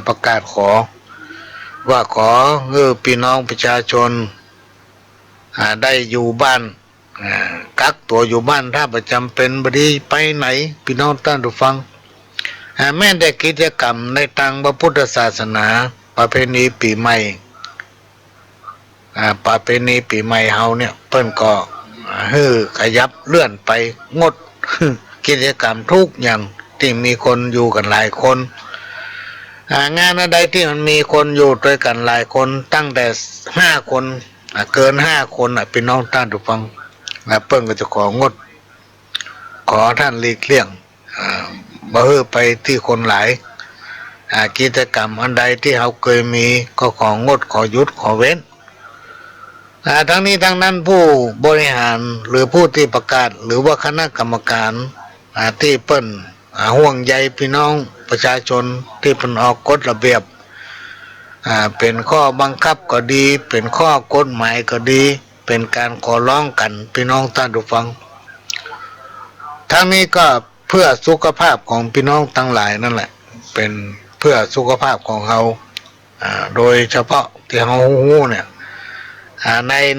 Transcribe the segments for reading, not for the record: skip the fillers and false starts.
ประกาศขอว่าขอพี่น้องประชาชนได้อยู่บ้านกักตัวอยู่บ้านถ้าประจำเป็นบดีไปไหนพี่น้องท่านผู้ฟังแม้แต่กิจกรรมในทางพระพุทธศาสนาประเพณีปีใหม่ประเพณีปีใหม่เฮาเนี่ยเปิ้นก็ขยับเลื่อนไปงด กิจกรรมทุกอย่างที่มีคนอยู่กันหลายคนงานอะไรที่มันมีคนอยู่ด้วยกันหลายคนตั้งแต่5 คนเกิน5 คนพี่น้องท่านผู้ฟังเปิ้นก็จะของดขอท่านหลีกเลี่ยงบ่ให้ไปที่คนหลายกิจกรรมอันใดที่เขาเคยมีก็ของดขอหยุดขอเว้นทั้งนี้ทั้งนั้นผู้บริหารหรือผู้ที่ประกาศหรือว่าคณะกรรมการที่เปิ้นห่วงใยพี่น้องประชาชนที่เป็นออกกฎระเบียบเป็นข้อบังคับก็ดีเป็นข้อกฎหมายก็ดีเป็นการขอร้องกันพี่น้องท่านผู้ฟังทั้งนี้ก็เพื่อสุขภาพของพี่น้องทั้งหลายนั่นแหละเป็นเพื่อสุขภาพของเขาโดยเฉพาะที่เขาหูเนี่ย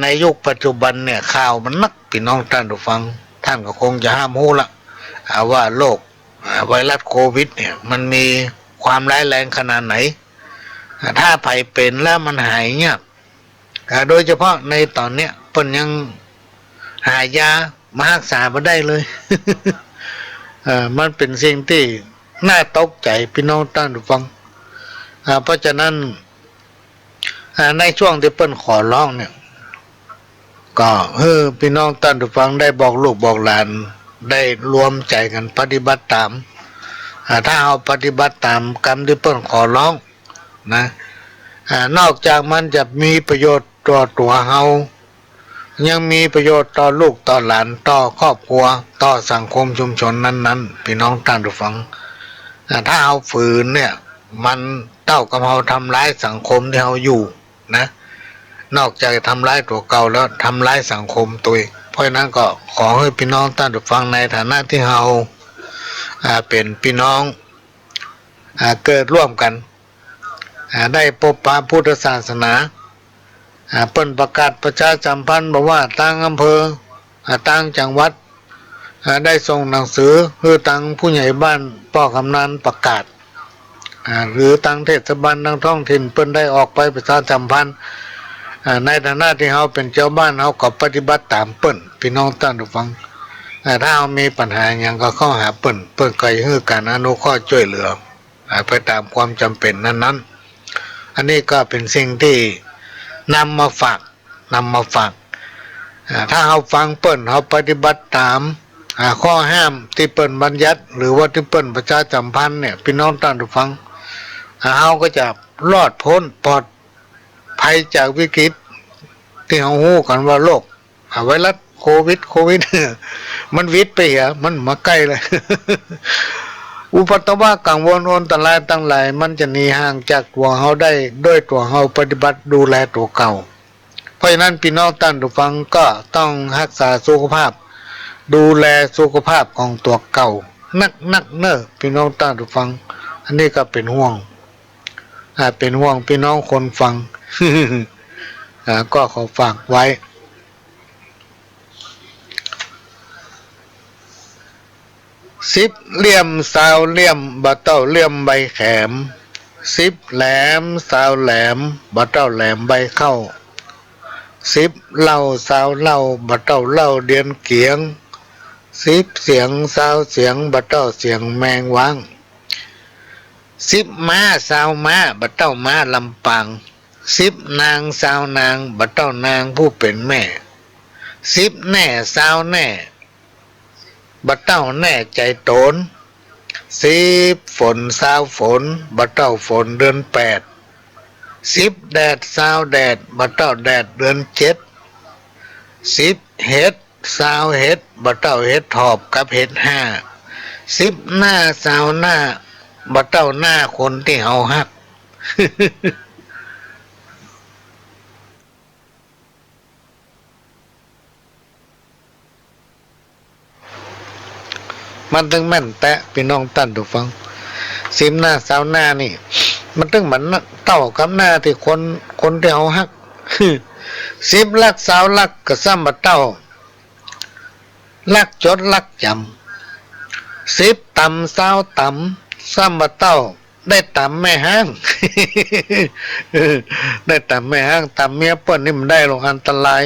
ในยุคปัจจุบันเนี่ยข่าวมันนักพี่น้องท่านผู้ฟังท่านก็คงจะห้ามหูละว่าโรคไวรัสโควิดเนี่ยมันมีความร้ายแรงขนาดไหนถ้าไผ่เป็นแล้วมันหายเงียบโดยเฉพาะในตอนเนี้ยเพิ่นยังหายามารักษาไม่ได้เลย มันเป็นสิ่งที่น่าตกใจพี่น้องท่านผู้ฟังเพราะฉะนั้นในช่วงที่เปิ้นขอร้องเนี่ยก็พี่น้องท่านผู้ฟังได้บอกลูกบอกหลานได้รวมใจกันปฏิบัติตามถ้าเอาปฏิบัติตามคำที่เปิ้นขอร้องนะนอกจากมันจะมีประโยชน์ต่อตัวเฮายังมีประโยชน์ต่อลูกต่อหลานต่อครอบครัวต่อสังคมชุมชนนั้นๆพี่น้องท่านผู้ฟังถ้าเอาฝืนเนี่ยมันเท่ากับเราทำร้ายสังคมที่เราอยู่นะนอกจากทำร้ายตัวเก่าแล้วทำร้ายสังคมตัวเพราะนั้นก็ขอให้พี่น้องท่านผู้ฟังในฐานะที่เราเป็นพี่น้องเกิดร่วมกันได้พบปะพุทธศาสนาเปิ้นประกาศประชาสัมพันธ์บอกว่าต่างอำเภอต่างจังหวัดได้ส่งหนังสือคือต่างผู้ใหญ่บ้านป้อกำนันประกาศหรือต่างเทศบาลต่างท้องถิ่นเปิ้นได้ออกไปประชาสัมพันธ์ในฐานะที่เขาเป็นเจ้าบ้านเขาก็ปฏิบัติตามเปิ้นพี่น้องท่านผู้ฟังถ้าเขามีปัญหาอย่างก็เข้าหาเปิ้นก็ให้การอนุเคราะห์ช่วยเหลือไปตามความจำเป็นนั้นๆอันนี้ก็เป็นสิ่งที่นำมาฝากถ้าเขาฟังเปิ้นเขาปฏิบัติตามข้อห้ามที่เปิ้นบัญญัติหรือว่าที่เปิ้นประชาสัมพันธ์เนี่ยพี่น้องท่านผู้ฟังเขาก็จะรอดพ้นปลอดภัยจากวิกฤตที่เขาฮู้กันว่าโรคไวรัสโควิด มันวิดไปเหรอมันมาใกล้เลย อุปัตตวะกังวลอันตรายทั้งหลายมันจะหนีห่างจากตัวเขาได้ด้วยตัวเขาปฏิบัติดูแลตัวเก่าเพราะฉะนั้นพี่น้องท่านผู้ฟังก็ต้องรักษาสุขภาพดูแลสุขภาพของตัวเก่านักเนอะพี่น้องท่านผู้ฟังอันนี้ก็เป็นห่วงพี่น้องคนฟัง ก็ขอฝากไว้10 เหลี่ยมสาวเหลี่ยมบะเต้าเหลี่ยมใบแขม10 แหลมสาวแหลมบะเต้าแหลมใบเข้า10 เหล่าสาวเหล่าบะเต้าเหล่าเดียนเกียง10 เสียงสาวเสียงบะเต้าเสียงแมงวัง10 ม้าสาวม้าบะเต้าม้าลำปาง10 นางสาวนางบะเต้านางผู้เป็นแม่10 แน่สาวแน่บัดเต้าแน่ใจโตน10 ฝนสาวฝนบัดเต้าฝนเดือน8 10 แดดสาวแดดบัดเต้าแดดเดือน7 10 เห็ดสาวเห็ดบัดเต้าเห็ดถอบกับเห็ด5 10 หน้าสาวหน้าบัดเต้าหน้าคนที่เฮาฮัก มันถึงแม่นแตะพี่น้องท่านผู้ฟัง10 หน้าสาวหน้านี่ มันตึงเหมือนเต้ากับหน้าที่คนที่เอาฮัก10 ลัก20 ลักก็ซ้ำมาเต้าลักจดลักจำ10 ต่ำ20 ต่ำซ้ำมาเต้าได้ต่ำแม่ห้าง ได้ต่ำแม่ห้างต่ำเมียเปิ้นนี่มันได้ลงอันตราย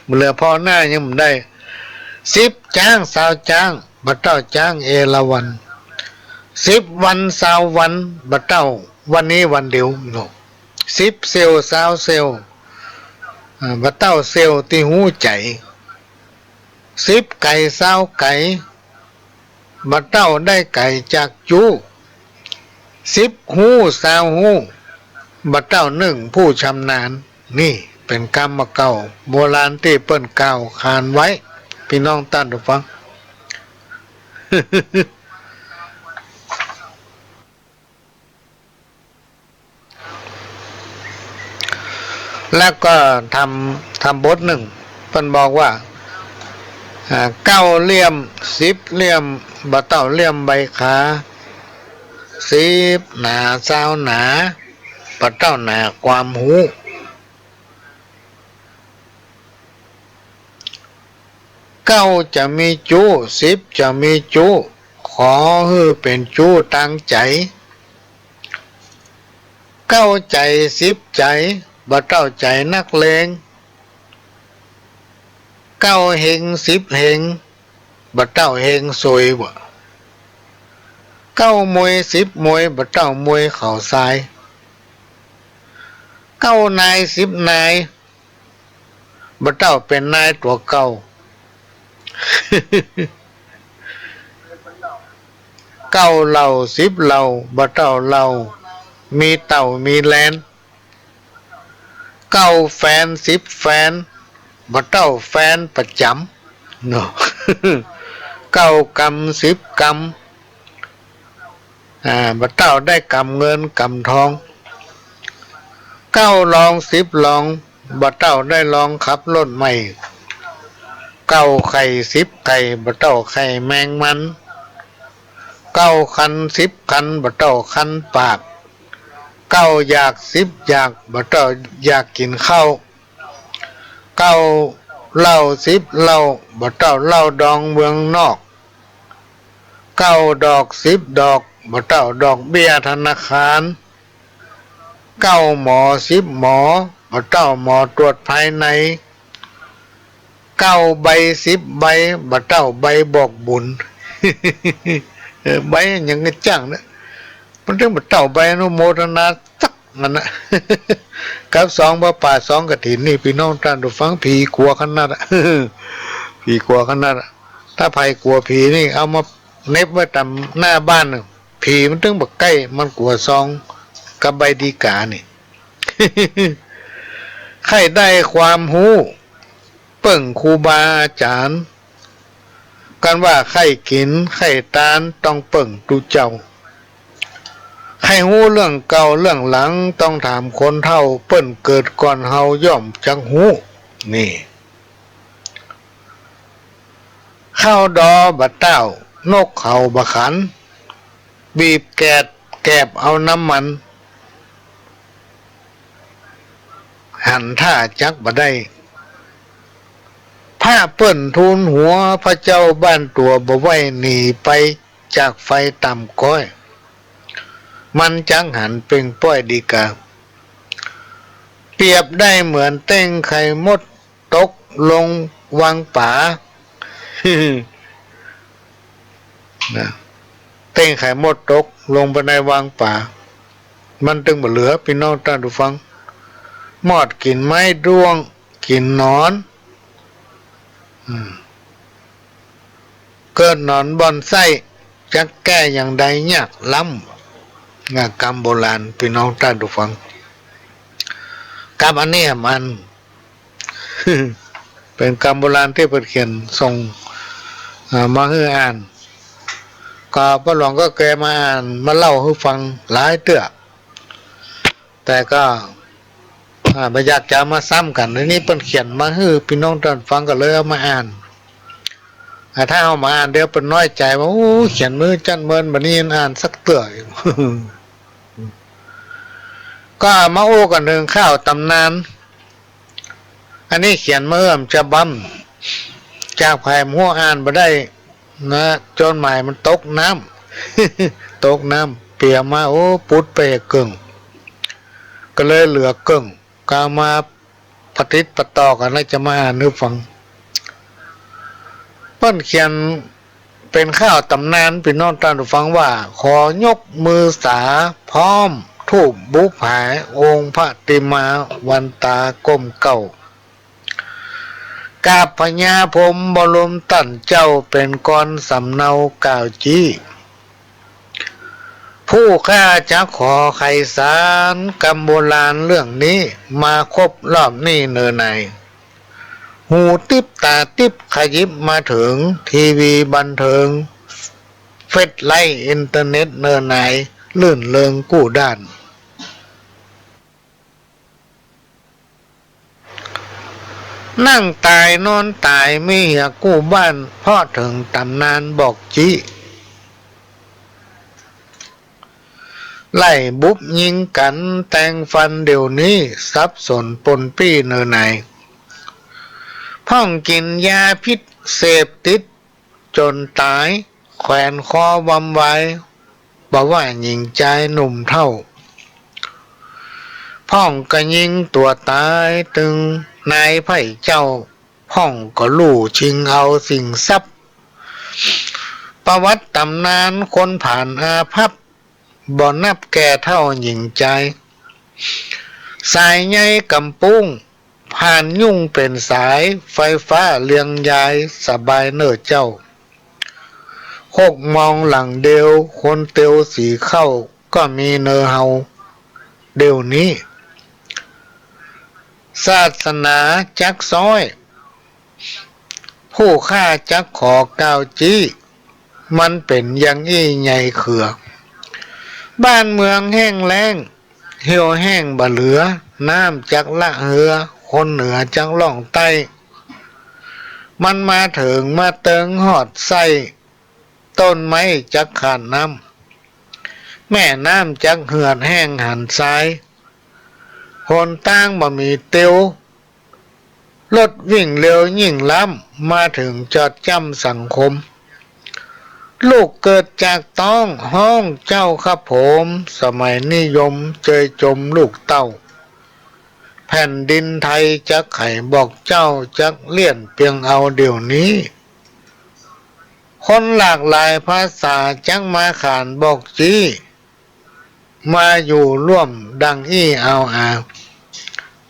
มันเหลือพอหน้ายังมันได้10 จ้าง20 จ้างบัดเต้าจ้างเอราวัน10 วัน20 วันบัดเต้าวันนี้วันเดียวเนาะ10 เซล20 เซลบัดเต้าเซลที่หูใจ10 ไก่20 ไก่บัดเต้าได้ไก่จากจู10 หู20 หูบัดเต้า1 ผู้ชำนาญนี่เป็นกรรมเก่าโบราณที่เปิ้นกล่าวขานไว้พี่น้องท่านผู้ฟัง แล้วก็ทำบทหนึ่งเพิ่นบอกว่า9 เหลี่ยม10 เหลี่ยมบ่เต้าเหลี่ยมใบขา10 หนา20 หนาบ่เต้าหนาความหู9จะมีจู10จะมีจูขอให้เป็นจูตั้งใจ9 ใจ10 ใจบ่เต้าใจนักเลง9 เฮง10 เฮงบ่เต้าเฮงซวยบ่9 มวย10 มวยบ่เต้ามวยเข่าทราย9 นาย10 นายบ่เต้าเป็นนายตัวเก่า 9 เหล่า10 เหล่าบ่เต้าเหล่ามีเต่ามีแลน9 แฟน10 แฟนบ่เต้าแฟนประจำเนาะ 9 กำ10 กำบ่เต้าได้กำเงินกำทอง9 ลอง10 ลองบ่เต้าได้ลองขับรถใหม่9 ไข่10 ไข่บ่เต้าไข่แมงมัน9 คัน10 คันบ่เต้าคันปาก9 อยาก10 อยากบ่เต้าอยากกินข้าว9 เหล้า10 เหล้าบ่เต้าเหล้าดองเมืองนอก9 ดอก10 ดอกบ่เต้าดอกเบี้ยธนาคาร9 หมอ10 หมอบ่เต้าหมอตรวจภายใน9 ใบ10 ใบบ่เต้าใบบอกบุญ ใบยังกระจังนะมันถึงบ่เต้าใบอนุโมทนาสักนั่นนะ กับ2 พระป่า2 กฐินนี่พี่น้องท่านผู้ฟังผีกลัวขนาด ผีกลัวขนาดถ้าภัยกลัวผีนี่เอามาเน็บไว้ตามหน้าบ้านผีมันถึงบ่ใกล้มันกลัว2 กับใบดีกานี่ ใครได้ความรู้เปิ่งครูบาอาจารย์กันว่าใครกินใครตานต้องเปิ่งตูเจ้าใครรู้เรื่องเก่าเรื่องหลังต้องถามคนเฒ่าเปิ้นเกิดก่อนเฮาย่อมจังหู้นี่ข้าวดอบัดเต้านกเขาบะขันบีบแกบเอาน้ำมันหันท่าจักบ่ได้ผ้าเปิ้นทูลหัวพระเจ้าบ้านตัวบ่ไว้หนีไปจากไฟต่ำก้อยมันจังหันเป่งป้อยดีกาเปรียบได้เหมือนเต้งไข่มดตกลงวังป่า นะเต้งไข่มดตกลงไปในวังป่ามันตึงบ่เหลือพี่น้องท่านผู้ฟังมอดกินไม้ด้วงกินนอนเกิดนอนบอนไส้จะแก้อย่างใดยากล้ำงากรรมโบราณพี่น้องท่านผู้ฟังกรรมอันนี้มัน เป็นกรรมโบราณที่เปิดเขียนส่งมาให้อ่านก็พระหลวงก็แกมาอ่านมาเล่าให้ฟังหลายเตื้อแต่ก็ไม่อยากจะมาซ้ำกันทีนี้เปิ้นเขียนมาให้พี่น้องท่านฟังก็เลยเอามาอ่านถ้าเอามาอ่านเดี๋ยวเปิ้นน้อยใจว่าโอ้เขียนมือจันเมินบัดนี้อ่านสักเตื้อ ก็มาโอ้กันถึงข้าวตำนานอันนี้เขียนเมื่อจะบั้มจากภายหัวอ่านมาได้นะจนหมายมันตกน้ำ ตกน้ำเปียมาโอ้ปุดไปกึ่งก็เลยเหลือกึ่งก็มาปฏิติดประต่อกันแล้วจะมาอ่านนึกฟังเปิ้นเขียนเป็นข้าวตำนานพี่น้องท่านผู้ฟังว่าขอยกมือสาพร้อมทูบบุพายองค์พระติมาวันตาก้มเก่ากาบพญาพรหมบรมตั้นเจ้าเป็นกรสำเนากล่าวจี้ผู้ข้าจะขอไขสารกรรมโบราณเรื่องนี้มาครบรอบนี้เนินในหูติบตาติบขยิบมาถึงทีวีบันเทิงเฟซไลน์อินเทอร์เน็ตเนินในลื่นเริงกู้ด้านนั่งตายนอนตายไม่เหียกู้บ้านพ่อถึงตำนานบอกจี้ไล่บุบยิงกันแต่งฟันเดี๋ยวนี้สับสนปนปี้เนอไหนพ่องกินยาพิษเสพติดจนตายแขวนคอวำไว้บอกว่าหญิงใจหนุ่มเท่าพ่องก็ยิงตัวตายตึงนายไผ่เจ้าพ่องก็ลู่ชิงเอาสิ่งทรัพย์ประวัติตำนานคนผ่านอาภัพบ่นับแก่เท่าหญิงใจสายใยกำปุ้งผ่านยุ่งเป็นสายไฟฟ้าเลียงยายสบายเนิดเจ้าหกมองหลังเดียวคนเตียวสีเข้าก็มีเนอเฮาเดี๋ยวนี้ศาสนาจักซ้อยผู้ฆ่าจักขอกาวจี้มันเป็นอย่างอี้ใหญ่เขือบ้านเมืองแห้งแล้งเหี่ยวแห้งบ่เหลือน้ำจักละเหือคนเหนือจักล่องใต้มันมาถึงมาเติงหอดไส้ต้นไม้จักขาดน้ำแม่น้ำจักเหือดแห้งหันซ้ายคนตั้งบ่มีเตียวรถวิ่งเร็วยิ่งล้ำมาถึงจอดจ้ำสังคมลูกเกิดจากต้องห้องเจ้าครับผมสมัยนิยมเจยจมลูกเต้าแผ่นดินไทยจักไข่บอกเจ้าจักเลี่ยนเพียงเอาเดี๋ยวนี้คนหลากหลายภาษาจักมาขานบอกจี้มาอยู่ร่วมดังอี้เอาอา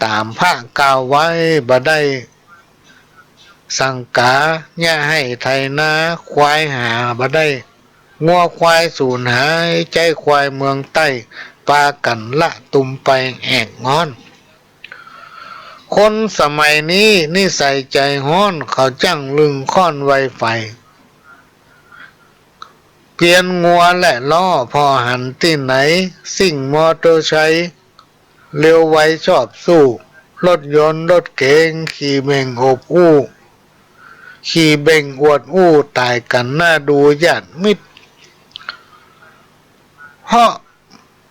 ตามพระกล่าวไว้บ่ได้สังกาย่าให้ไทยนาควายหาบ่ได้งัวควายสูญหายใจควายเมืองใต้ปากันละตุมไปแอกงอนคนสมัยนี้นิสัยใจฮ้อนเขาจังลึงค่อนไวไฟเปลี่ยนงัวและล้อพอหันที่ไหนสิ่งมอเตอร์ไซค์เร็วไวชอบสู้รถยนต์รถเก๋งขี่เบ่งอบอู้ขี่เบ่งอวดอู้ตายกันหน้าดูญาติมิตรเพราะ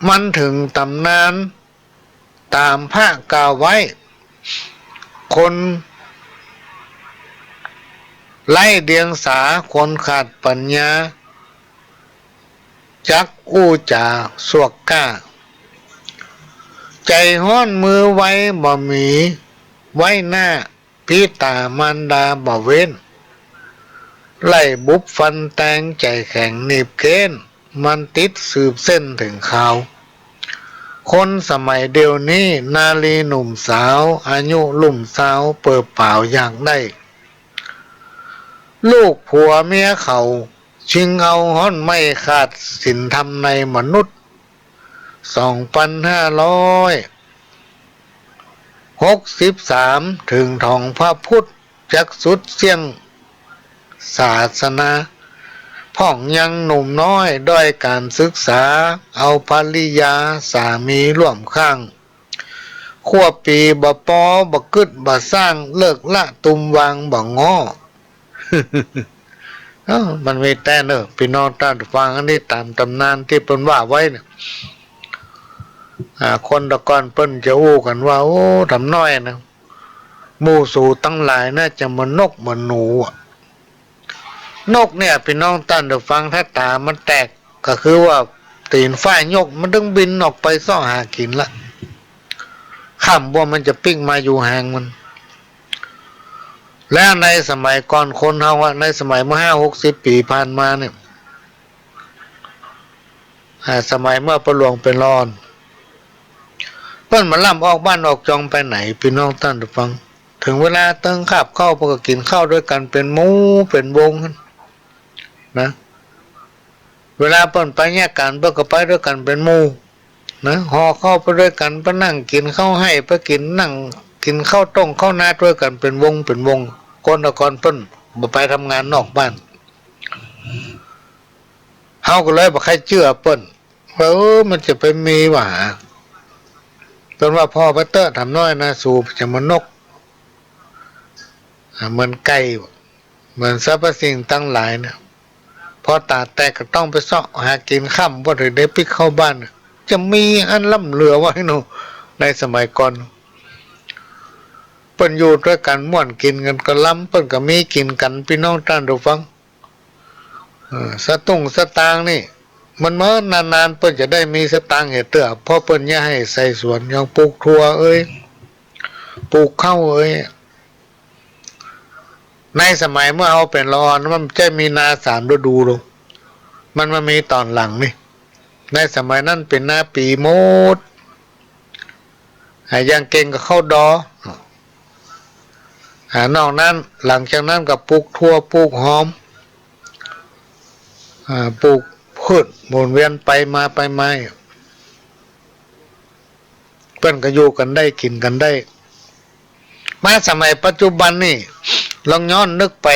มันถึงตำนานตามพระกล่าวไว้คนไล่เดียงสาคนขาดปัญญาจักอู้จ่าสวกก้าใจห้อนมือไว้บ่มีไว้หน้าพี่ตามันดาบ่เว้นไล่บุบฟันแตงใจแข็งหนีบเกณฑ์มันติดสืบเส้นถึงข่าวคนสมัยเดียวนี้นาลีหนุ่มสาวอายุลุ่มสาวเปิดเปล่าอยากได้ลูกผัวเมียเขาชิงเอาห้อนไม่ขาดศีลธรรมในมนุษย์2563ถึงทองพระพุทธจักสุดเสียงศาสนาพ่องยังหนุ่มน้อยด้อยการศึกษาเอาภริยาสามีร่วมข้างขั้วปีบ่ปอบ่กึดบ่สร้างเลิกละตุมวางบ่ง้อ มันมีแต่เนอะพี่น้องท่านฟังอันนี้ตามตำนานที่เพิ่นว่าไว้เนี่ย คนตะกอนเปิ้นจะอู้กันว่าโอ้ทำน้อยนะหมู่สู่ตั้งหลายน่าจะมันนกมันหนูนกเนี่ยพี่น้องท่านเดี๋ยวฟังถ้าตามันแตกก็คือว่าตีนฝ้ายยกมันต้องบินออกไปซ่อหากินละข้ามว่ามันจะปิ้งมาอยู่ห่างมันแล้วในสมัยก่อนคนเฮาในสมัยเมื่อ50-60 ปีผ่านมาเนี่ยสมัยเมื่อประหลวงเป็นรอนเปิ้นมาล่ำออกบ้านออกจองไปไหนพี่น้องท่านผู้ฟังถึงเวลาเติ้งข้าวเข้าพวกก็กินข้าวด้วยกันเป็นหมู่เป็นวงนะเวลาเปิ้นไปแยกกันเปิ้นก็ไปด้วยกันเป็นหมู่นะห่อเข้าไปด้วยกันไปนั่งกินข้าวให้ไปกินนั่งกินข้าวต้มข้าวนาด้วยกันเป็นวงคนตะกอนเปิ้นบ่ไปทำงานนอกบ้านเฮาก็เลยบ่ใครเชื่อเปิ้นว่ามันจะไปมีว่าจนว่าพ่อพระเตอร์ทำน้อยนะสูบจะมันนกเหมือนไก่เหมือนสรรพสิ่งตั้งหลายเนี่ยพอตาแตกก็ต้องไปเสาะหากินค่ำว่าถึงได้ปิกเข้าบ้านจะมีอันล่ำเหลือไว้หนูในสมัยก่อนเปิ้นอยู่ด้วยกันม่วนกินกันก็ล้ำเปิ้นก็มีกินกันพี่น้องท่านผู้ฟังสตางค์นี่มันเมื่อนานๆเปิ้นจะได้มีสตางค์เห็ดเตื้อเพราะเปิ้นอย่าให้ใส่สวนอย่างปลูกถั่วปลูกข้าวในสมัยเมื่อเอาเป็นละออนมันจะมีนา3 ฤดูลงมันมามีตอนหลังนี่ในสมัยนั้นเป็นนาปีโมดอย่างเก่งก็เข้าดอนอกนั้นหลังจากนั้นก็ปลูกถั่วปลูกหอมปลูกพืชหมุนเวียนไปมาเพื่อนก็อยู่กันได้กินกันได้มาสมัยปัจจุบันนี่ลองย้อนนึกไป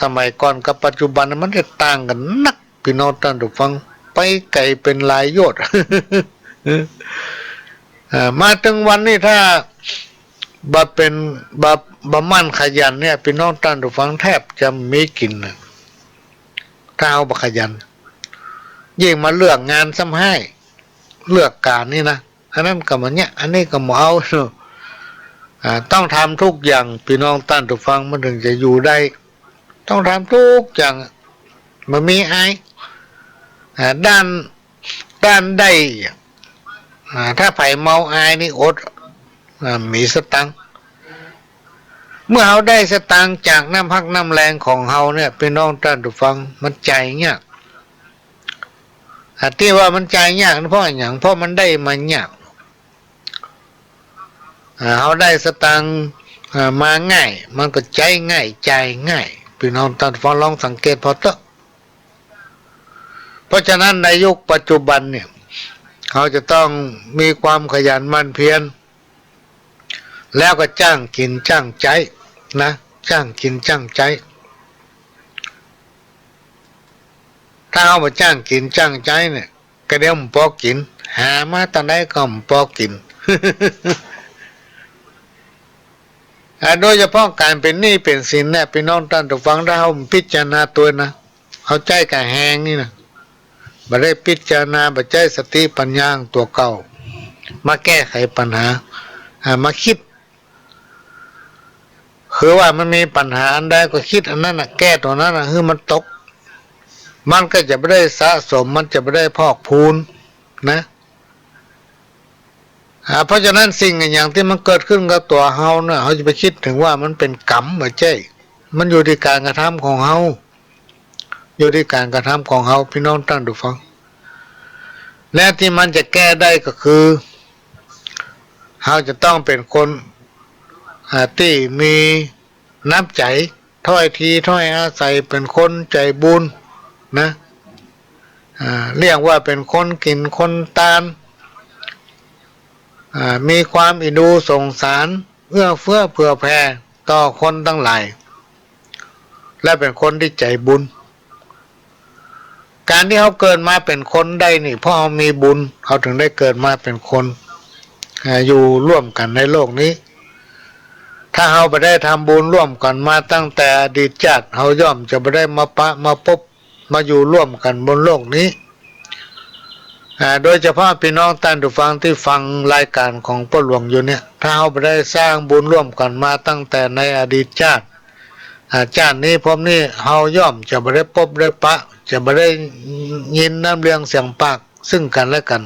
สมัยก่อนกับปัจจุบันมันจะต่างกันนักพี่น้องท่านผู้ฟังไปไกลเป็นหลายโยชน์ มาถึงวันนี้ถ้าเป็นบะมั่นขยันเนี่ยพี่น้องท่านผู้ฟังแทบจะมีกินนะถ้าเอาบะขยันยิ่งมาเลือกงานซ้ำให้เลือกการนี่นะอันนั้นก็มันเนี่ยอันนี้ก็มาเอาต้องทำทุกอย่างพี่น้องท่านผู้ฟังมันถึงจะอยู่ได้ต้องทำทุกอย่างมันมีไอ้ด้านได้ถ้าไผ่เมาไอ้นี่อดมีสตังค์เมื่อเขาได้สตังค์จากน้ำพักน้ำแรงของเขาเนี่ยพี่น้องท่านผู้ฟังมันใจยากที่ว่ามันใจยากเพราะอย่างเพราะมันได้มันยากเขาได้สตังค์มาง่ายมันก็ใจง่ายใจง่ายพี่น้องท่านฟังลองสังเกตพอเถอะเพราะฉะนั้นในยุคปัจจุบันเนี่ยเขาจะต้องมีความขยันหมั่นเพียรแล้วก็จ้างกินจ้างใจนะจ้างกินจ้างใจถ้าเอามาจ้างกินจ้างใจเนี่ยก็เดี๋ยวมันพอกินหามาตอนไหนก็มันพอกิน โดยเฉพาะการเป็นหนี้เป็นสินเนี่ยพี่น้องท่านผู้ฟังถ้าเราพิจารณาตัวนะเอาใจกับแหงนี่นะบ่ได้พิจารณาบ่ใจสติปัญญาตัวเก่ามาแก้ไขปัญหามาคิดคือว่ามันมีปัญหาอันใดก็คิดอันนั้นแก้ตัวนั้นคือมันตกมันก็จะไม่ได้สะสมมันจะไม่ได้พอกพูนนะเพราะฉะนั้นสิ่งอย่างที่มันเกิดขึ้นกับตัวเฮาเนี่ยเขาจะไปคิดถึงว่ามันเป็นกรรมไม่ใช่มันอยู่ที่การกระทำของเฮาอยู่ที่การกระทำของเฮาพี่น้องท่านผู้ฟังและที่มันจะแก้ได้ก็คือเฮาจะต้องเป็นคนที่มีน้ำใจถ้อยทีถ้อยอาศัยเป็นคนใจบุญนะเรียกว่าเป็นคนกินคนตานมีความอิดูสงสารเอื้อเฟื้อเผื่อแผ่ต่อคนทั้งหลายและเป็นคนที่ใจบุญการที่เขาเกิดมาเป็นคนได้นี่เพราะเขามีบุญเขาถึงได้เกิดมาเป็นคนอยู่ร่วมกันในโลกนี้ถ้าเขาไปได้ทำบุญร่วมกันมาตั้งแต่อดีตชาติเขาย่อมจะไปได้มาพบมาอยู่ร่วมกันบนโลกนี้ โดยเฉพาะพี่น้องท่านผู้ฟังที่ฟังรายการของพ่อหลวงอยู่เนี่ยถ้าเราไปได้สร้างบุญร่วมกันมาตั้งแต่ในอดีตชาติชาตินี้พบนี้เราย่อมจะไม่ได้พบได้ปะจะไม่ได้ยินน้ำเรื่องเสียงปากซึ่งกันและกัน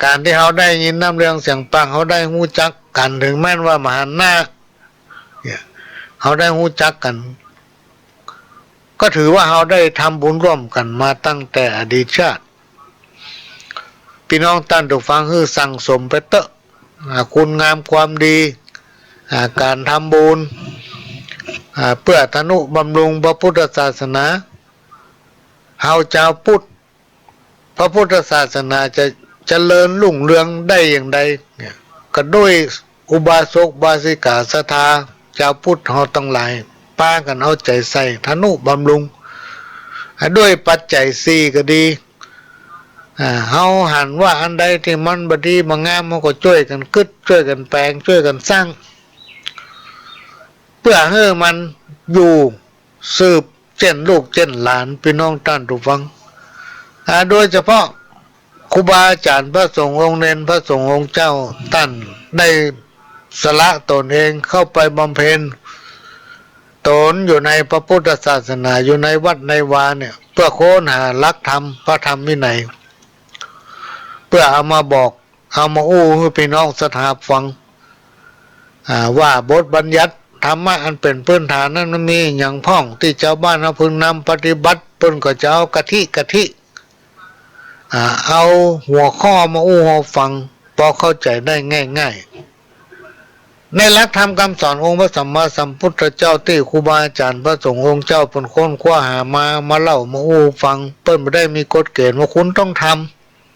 การที่เขาได้ยินน้ำเรื่องเสียงปากเขาได้หู้จักกันถึงแม้ว่ามหันต์หน้าเขาได้หู้จักกันก็ถือว่าเขาได้ทำบุญร่วมกันมาตั้งแต่อดีตชาติพี่น้องท่านผู้ฟังคือสั่งสมไปเตอะคุณงามความดีการทำบุญเพื่อทนุบำรุงพระพุทธศาสนาเฮาชาวพุทธพระพุทธศาสนาจะเจริญรุ่งเรืองได้อย่างใดก็ด้วยอุบาสกบาสิกาศรัทธาชาวพุทธเฮาทั้งหลายป้ากันเอาใจใส่ทนุบำรุงด้วยปัจจัยสี่ก็ดีเฮาหันว่าอันใดที่มันบดีบางงามเฮาก็ช่วยกันกึดช่วยกันแปลงช่วยกันสร้างเพื่อให้มันอยู่สืบเช่นลูกเช่นหลานพี่น้องท่านผู้ฟังโดยเฉพาะครูบาอาจารย์พระสงฆ์องค์เนรพระสงฆ์องค์เจ้าท่านได้สละตนเองเข้าไปบำเพ็ญตนอยู่ในพระพุทธศาสนาอยู่ในวัดในวาเนี่ยเพื่อค้นหาหลักธรรมพระธรรมวินัยเพื่อเอามาบอกเอามาอู้ให้พี่น้องสถาฟังว่าบทบัญญัติธรรมะอันเป็นพื้นฐานนั้นมีอย่างพ้องที่ชาวบ้านเราพึงนำปฏิบัติเพิ่นก็จะเอากะทิเอาหัวข้อมาอู้ให้ฟังพอเข้าใจได้ง่ายๆในหลักธรรมคำสอนองค์พระสัมมาสัมพุทธเจ้าที่ครูบาอาจารย์พระสงฆ์องค์เจ้าเพิ่นค้นคว้าหามาเล่ามาอู้ฟังเพิ่นไม่ได้มีกฎเกณฑ์ว่าคุณต้องท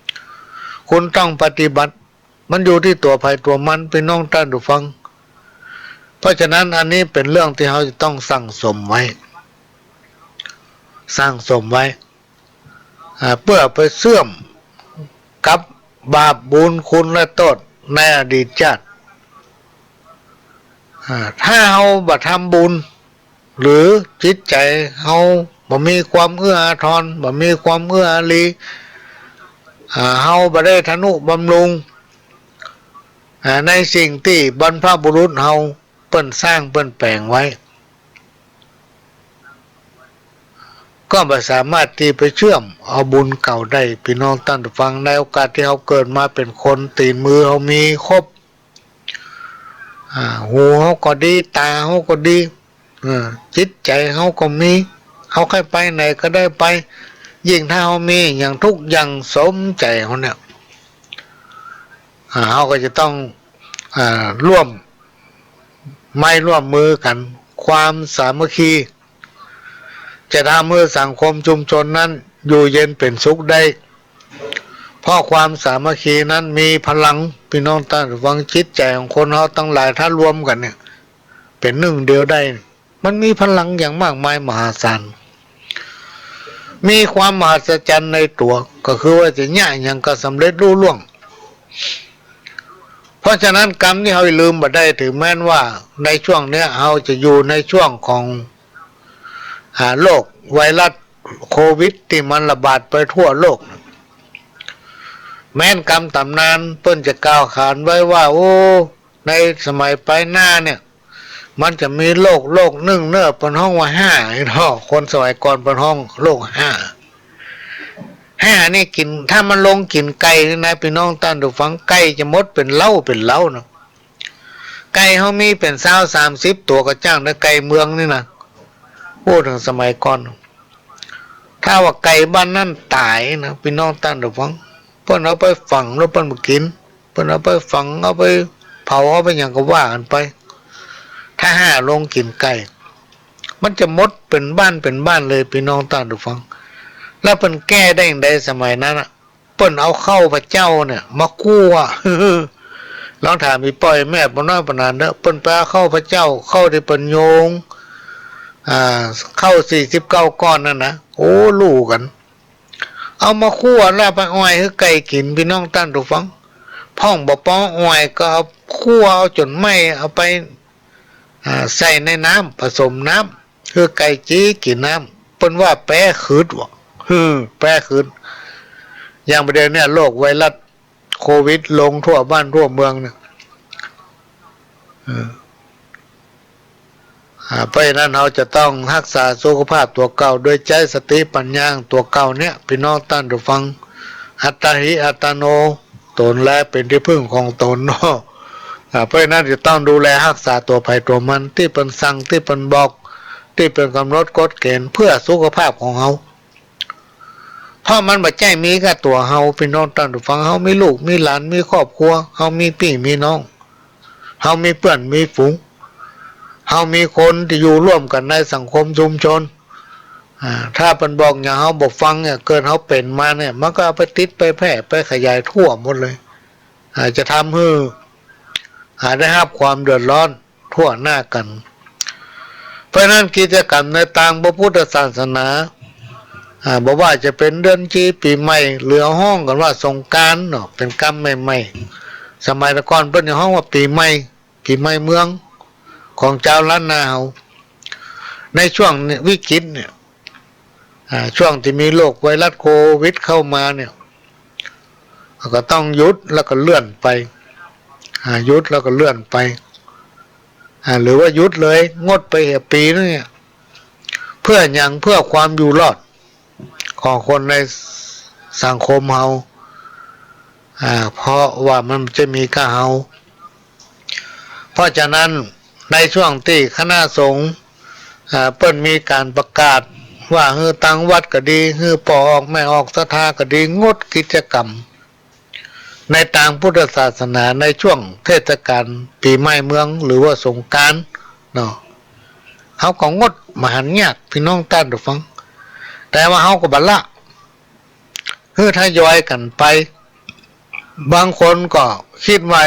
ำคุณต้องปฏิบัติมันอยู่ที่ตัวภัยตัวมันเป็นน้องท่านผู้ฟังเพราะฉะนั้นอันนี้เป็นเรื่องที่เราจะต้องสั่งสมไว้เพื่อไปเสื่อมกับบาปบุญคุณและโทษในอดีตชาติถ้าเราบ่ทำบุญหรือจิตใจเราบ่มีความเอื้ออาทรบ่มีความเอื้ออารีเราบ่ได้ทนุบำรุงในสิ่งที่บรรพบุรุษเราเปิ้นสร้างเปิ้นแปลงไว้ก็ไม่สามารถที่ไปเชื่อมเอาบุญเก่าได้พี่น้องท่านผู้ฟังในโอกาสที่เขาเกิดมาเป็นคนตีนมือเขามีครบหูเขาก็ดีตาเขาก็ดีจิตใจเขาก็มีเขาใครไปไหนก็ได้ไปยิ่งถ้าเขามีอย่างทุกอย่างสมใจเขาเนี่ยเขาก็จะต้องร่วมมือกันความสามัคคีจะทำให้สังคมชุมชนนั้นอยู่เย็นเป็นสุขได้เพราะความสามัคคีนั้นมีพลังพี่น้องท่านฟังจิตใจของคนเขาตั้งหลายถ้ารวมกันเนี่ยเป็นหนึ่งเดียวได้มันมีพลังอย่างมากมายมหาศาลมีความมหัศจรรย์ในตัวก็คือว่าจะง่ายอย่างก็สำเร็จรุ่ล่วงเพราะฉะนั้นกรรมที่เราลืมมาได้ถึงแม้ว่าในช่วงนี้เราจะอยู่ในช่วงของโรคไวรัสโควิดที่มันระบาดไปทั่วโลกแม้นกรรมตำนานเพิ่นจะกล่าวขานไว้ว่าโอ้ในสมัยไปหน้าเนี่ยมันจะมีโรคหนึ่งเนอะเป็นห้องว่า5ไอ้ท่อคนสมัยก่อนเป็นห้องโรค5นี่กินถ้ามันลงกินไก่นี่นะพี่น้องท่านผู้ฟังไก่จะมดเป็นเล้าเนาะไก่เขามีเป็น20-30ตัวก็จ้างนะไก่เมืองนี่นะพูดถึงสมัยก่อนถ้าว่าไก่บ้านนั่นตายนะพี่น้องท่านผู้ฟังเพิ่นเอาไปฝังแล้วเพิ่นมากินเพิ่นเอาไปฝังเอาไปเผาเอาไปอย่างก็ว่ากันไปถ้า5ลงกินไก่มันจะมดเป็นบ้านเลยพี่น้องท่านผู้ฟังแล้วเพิ่นแก้ได้อย่างใดสมัยนั้นอ่ะเพิ่นเอาเข้าพระเจ้าเนี่ยมาคั่วลองถามมีปล่อยแม่บ่น้อยปานนั้นเด้อเพิ่นไปเอาเข้าพระเจ้าเข้าที่เพิ่นโยงเข้า49ก้อนนั่นนะโอ้ลูกกันเอามาคั่วแล้วไปอ้อยให้ไก่กินพี่น้องท่านผู้ฟังพ่องบ่ป้ออ้อยก็เอาคั่วเอาจนไหม้เอาไปใส่ในน้ำผสมน้ำคือไก่จี้กินน้ำเปิ้นว่าแปรขืดว่ะแปรขืด อย่างประเด็นเนี่ยโรคไวรัสโควิดลงทั่วบ้านทั่วเมืองเนี่ยเพราะฉะนั้นเราจะต้องรักษาสุขภาพตัวเก่าด้วยใจสติปัญญาตัวเก่าเนี่ยพี่น้องท่านผู้ฟังอัตหิอัตโนตนและเป็นที่พึ่งของตนเนาะเพราะฉะนั้นจะต้องดูแลรักษาตัวภัยตัวมันที่เป็นสั่งที่เป็นบอกที่เป็นกำหนดกฎเกณฑ์เพื่อสุขภาพของเขาเพราะมันบ่ใจมีแค่ตัวเฮาพี่น้องท่านผู้ฟังเฮามีลูกมีหลานมีครอบครัวเฮามีพี่มีน้องเฮามีเพื่อนมีฝูงเฮามีคนที่อยู่ร่วมกันในสังคมชุมชนถ้าเป็นบอกอย่างเฮาบอกฟังเนี่ยเกิดเฮาเป็นมาเนี่ยมันก็เอาไปติดไปแพร่ไปขยายทั่วหมดเลยจะทำให้ได้รับความเดือดร้อนทั่วหน้ากันเพราะนั้นกิจกรรมในทางพระพุทธศาสนาบอกว่าจะเป็นเดือนจีปีใหม่เหลือห้องกันว่าสงกรานต์เนาะเป็นกรรมใหม่ๆสมัยก่อนเพิ่นห้องว่าปีใหม่เมืองของเจ้าล้านนาเฮาในช่วงวิกฤตเนี่ยช่วงที่มีโรคไวรัสโควิดเข้ามาเนี่ยก็ต้องหยุดแล้วก็เลื่อนไปหยุดแล้วก็เลื่อนไปหรือว่าหยุดเลยงดไปปีนึงเนี่ยเพื่ออย่างเพื่อความอยู่รอดของคนในสังคมเฮาเพราะว่ามันจะมีกะเฮาเพราะฉะนั้นในช่วงที่คณะสงฆ์เปิ้นมีการประกาศว่าฮือตังวัดก็ดีฮือปอออกไม่ออกศรัทธาก็ดีงดกิจกรรมในทางพุทธศาสนาในช่วงเทศกาลปีใหม่เมืองหรือว่าสงกรานต์เนาะเฮาก็งดมหันต์ยากพี่น้องท่านผู้ฟังแต่ว่าเฮาก็บัดละคือทยอยกันไปบางคนก็คิดไว้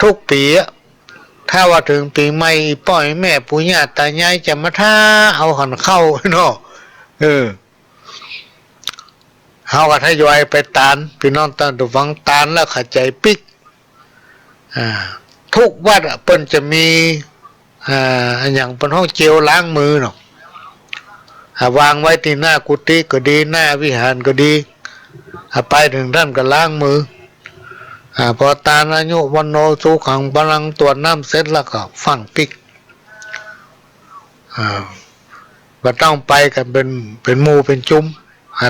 ทุกปีถ้าว่าถึงปีใหม่ป้อยแม่ปู่ย่าตายายจะมาท่าเอาหันเข้าเนาะเฮาก็ทยอยไปตานพี่น้องท่านผู้ฟังตานแล้วเข้าใจปิกทุกวัดเปิ้นจะมีอย่างเป็นห้องเจลล้างมือเนาะวางไว้ที่หน้ากุฏิก็ดีหน้าวิหารก็ดีไปถึงท่านก็ล้างมือพอตาอายุวันโนสุขังพลังตรวจน้ำเสร็จแล้วก็ฝังปิกก็ต้องไปกันเป็นหมู่เป็นจุ้ม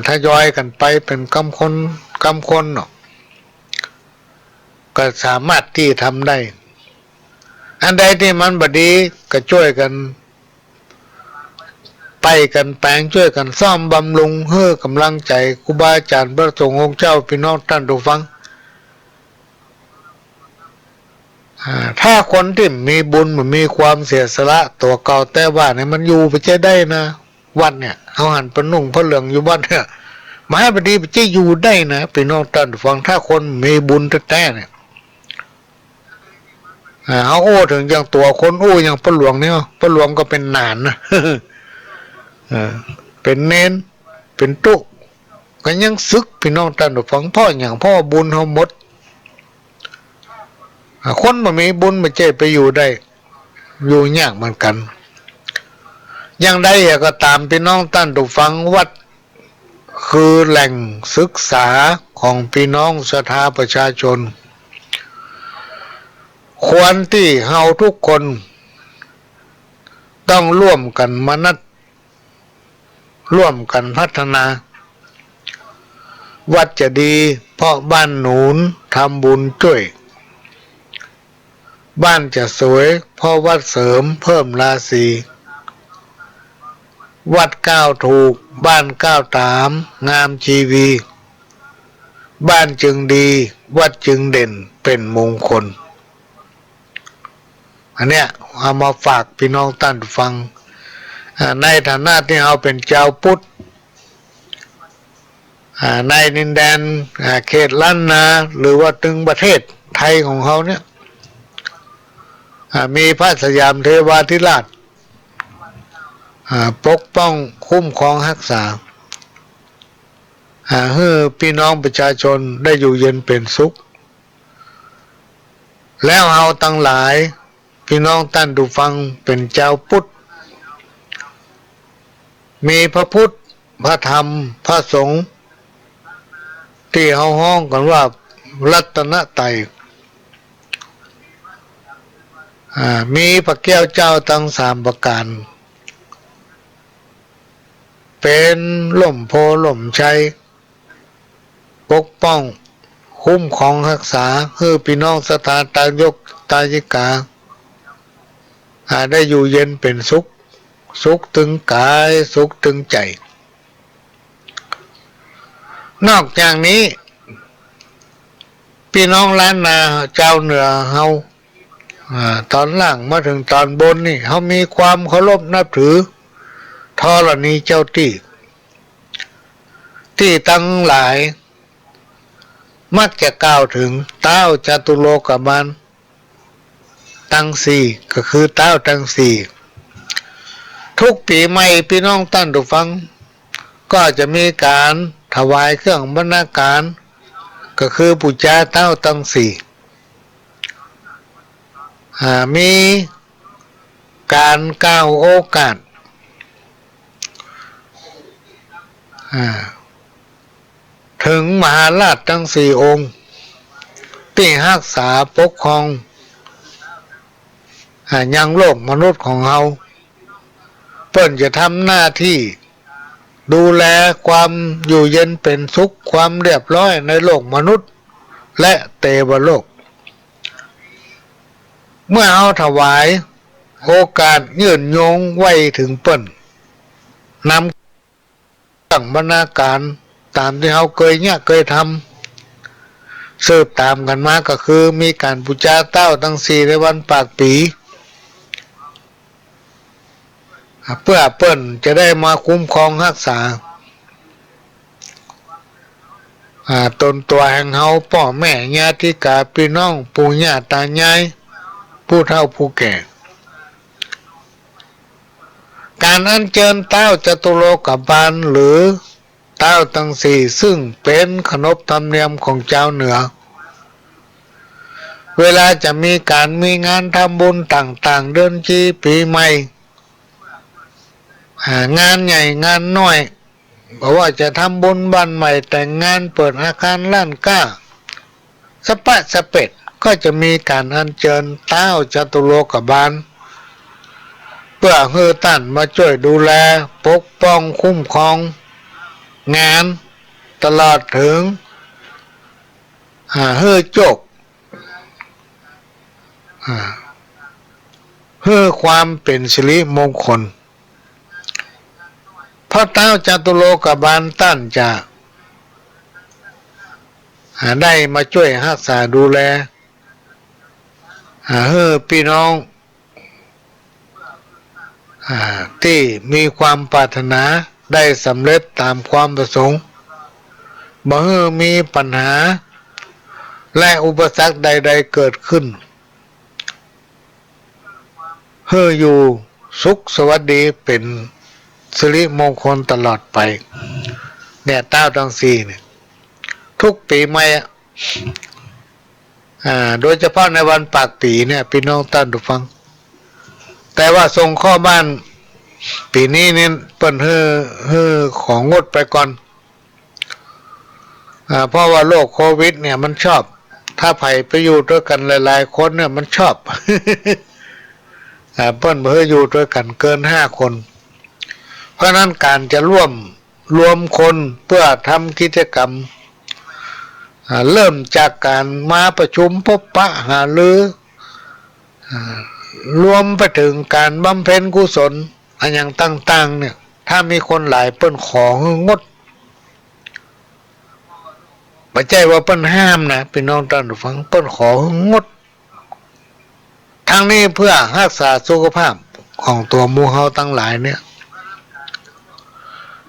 ทยอยกันไปเป็นกำคนเนาะก็สามารถที่ทำได้อันใดที่มันบดีก็ช่วยกันไปกันแปลงช่วยกันซ่อมบำรุงเพื่อกำลังใจครูบาอาจารย์พระสงฆ์องค์เจ้าพี่น้องท่านผู้ฟังถ้าคนที่มีบุญมันมีความเสียสละตัวเก่าแต่ว่าเนี่ยมันอยู่ไปจะได้นะวัดเนี่ยเอาหันปนุ่งพระเหลืองอยู่วัดเนี่ยมาให้พอดีไปจะอยู่ได้นะพี่น้องท่านผู้ฟังถ้าคนมีบุญแท้ๆเนี่ยเอาโอ้ถึงอย่างตัวคนโอ้อย่างพระหลวงเนี่ยพระหลวงก็เป็นนานนะเป็นเน้นเป็นตุก็ยังซึกพี่น้องท่านผู้ฟังพ่ออย่างพ่อบุญเขาหมดคนมันมีบุญมันจะไปอยู่ได้อยู่ยากเหมือนกันอย่างใดก็ตามพี่น้องท่านผู้ฟังวัดคือแหล่งศึกษาของพี่น้องศรัทธาประชาชนควรที่เฮาทุกคนต้องร่วมกันมนัดร่วมกันพัฒนาวัดจะดีเพราะบ้านหนุนทำบุญช่วยบ้านจะสวยเพราะวัดเสริมเพิ่มราศีวัดก้าวถูกบ้านก้าวตามงามชีวีบ้านจึงดีวัดจึงเด่นเป็นมงคลอันเนี้ยเอามาฝากพี่น้องท่านฟังในฐานะที่เราเป็นเจ้าพุทธในดินแดนเขตล้านนาหรือว่าถึงประเทศไทยของเขาเนี่ยมีพระสยามเทวาธิราชปกป้องคุ้มครองรักษาให้พี่น้องประชาชนได้อยู่เย็นเป็นสุขแล้วเราทั้งหลายพี่น้องท่านผู้ฟังเป็นเจ้าพุทธมีพระพุทธพระธรรมพระสงฆ์ ที่เฮาห้องกันว่ารัตนไตรัยมีพระแก้วเจ้าทั้งสามประการเป็นล่มโพล่มชัยปกป้องคุ้มครองรักษาคือพี่น้องสถานตายกตายิกาได้อยู่เย็นเป็นสุขสุขถึงกายสุขถึงใจนอกจากนี้พี่น้องล้านนาเจ้าเหนือเฮาตอนล่างมาถึงตอนบนนี่เฮามีความเคารพนับถือธรณีเจ้าที่ตั้งหลายมักจะกล่าวถึงเต้าจตุโลกบาลตั้งสี่ก็คือเต้าตั้งสี่ทุกปีใหม่พี่น้องท่านผู้ฟังก็จะมีการถวายเครื่องบรรณาการก็คือปูชาเต้าตั้งสี่มีการกล่าวโอกาสถึงมหาราชทั้งสี่องค์ที่รักษาปกครองยังโลกมนุษย์ของเราเพิ่นจะทำหน้าที่ดูแลความอยู่เย็นเป็นสุขความเรียบร้อยในโลกมนุษย์และเทวโลกเมื่อเอาถวายโอกาสยืนยงไว้ถึงเปิ้นนำตั้งบรรณาการตามที่เขาเคยทำสืบตามกันมาก็คือมีการบูชาเต้าตั้งสี่ในวันปากปีเพื่อเปิ้นจะได้มาคุ้มครองรักษาตนตัวแห่งเฮาพ่อแม่ญาติกาพี่น้องปู่ย่าตายายผู้เฒ่าผู้แก่การอัญเชิญเต้าจตุโลกบาลหรือเต้าตั้งสี่ซึ่งเป็นขนบธรรมเนียมของเจ้าเหนือเวลาจะมีงานทำบุญต่างๆเดือนชีปีใหม่งานใหญ่งานน้อยเพราะว่าจะทำบุญบ้านใหม่แต่งงานเปิดอาคารล้านก้าสปะสะเป็ดก็จะมีการอัญเชิญเต้าจตุโลกบาลเพื่อให้ท่านมาช่วยดูแลปกป้องคุ้มครองงานตลอดถึงให้โจกให้ความเป็นสิริมงคลพระเต้าจตุโลกบาลท่านจะได้มาช่วยรักษาดูแลให้พี่น้องที่มีความปรารถนาได้สำเร็จตามความประสงค์บ่ให้มีปัญหาและอุปสรรคใดๆเกิดขึ้นให้อยู่สุขสวัสดีเป็นสิริมงคลตลอดไปเนี่ยเต้าทั้งสี่เนี่ยทุกปีใหม่โดยเฉพาะในวันปากปีเนี่ยพี่น้องท่านผู้ฟังแต่ว่าส่งข้อบ้านปีนี้เนี่ยเปิ้นให้ของงดไปก่อนเพราะว่าโรคโควิดเนี่ยมันชอบถ้าไผไปอยู่ด้วยกันหลายๆคนเนี่ยมันชอบ เปิ้นบ่ให้อยู่ด้วยกันเกิน5 คนเพราะนั้นการจะรวมคนเพื่อทำกิจกรรมเริ่มจากการมาประชุมพบปะหารือรวมไปถึงการบำเพ็ญกุศลอันอย่างต่างๆเนี่ยถ้ามีคนหลายเปิ้นของดไม่ใช่ว่าเปิ้นห้ามนะพี่น้องท่านผู้ฟังเปิ้นของดทั้งนี้เพื่อรักษาสุขภาพของตัวหมู่เฮาทั้งหลายเนี่ย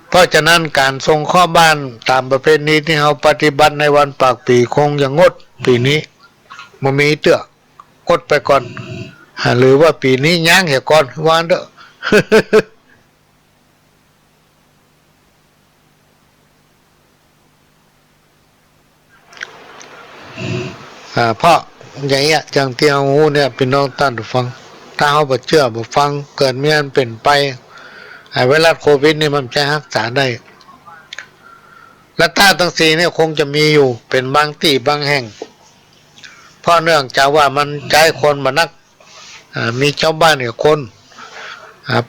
เพราะฉะนั้นการส่งข้อบ้านตามประเพณีที่เฮาปฏิบัติในวันปากปีคงอย่างงดปีนี้บ่มีเตื้อกดไปก่อนหรือว่าปีนี้ย่างเหี่ยก่อนวานเด้อ เพราะอย่างเงี้ยอย่างที่เราหูเนี่ยเป็นน้องท่านผู้ฟังถ้าเขาบ่เชื่อบ่ฟังเกิดมีอันเป็นไปไวรัสโควิดนี่มันจะรักษาได้ และท่าทั้งสี่เนี่ยคงจะมีอยู่เป็นบางที่บางแห่งเพราะเนื่องจากว่ามันใจคนมานักมีเจ้าบ้านเนี่ยคน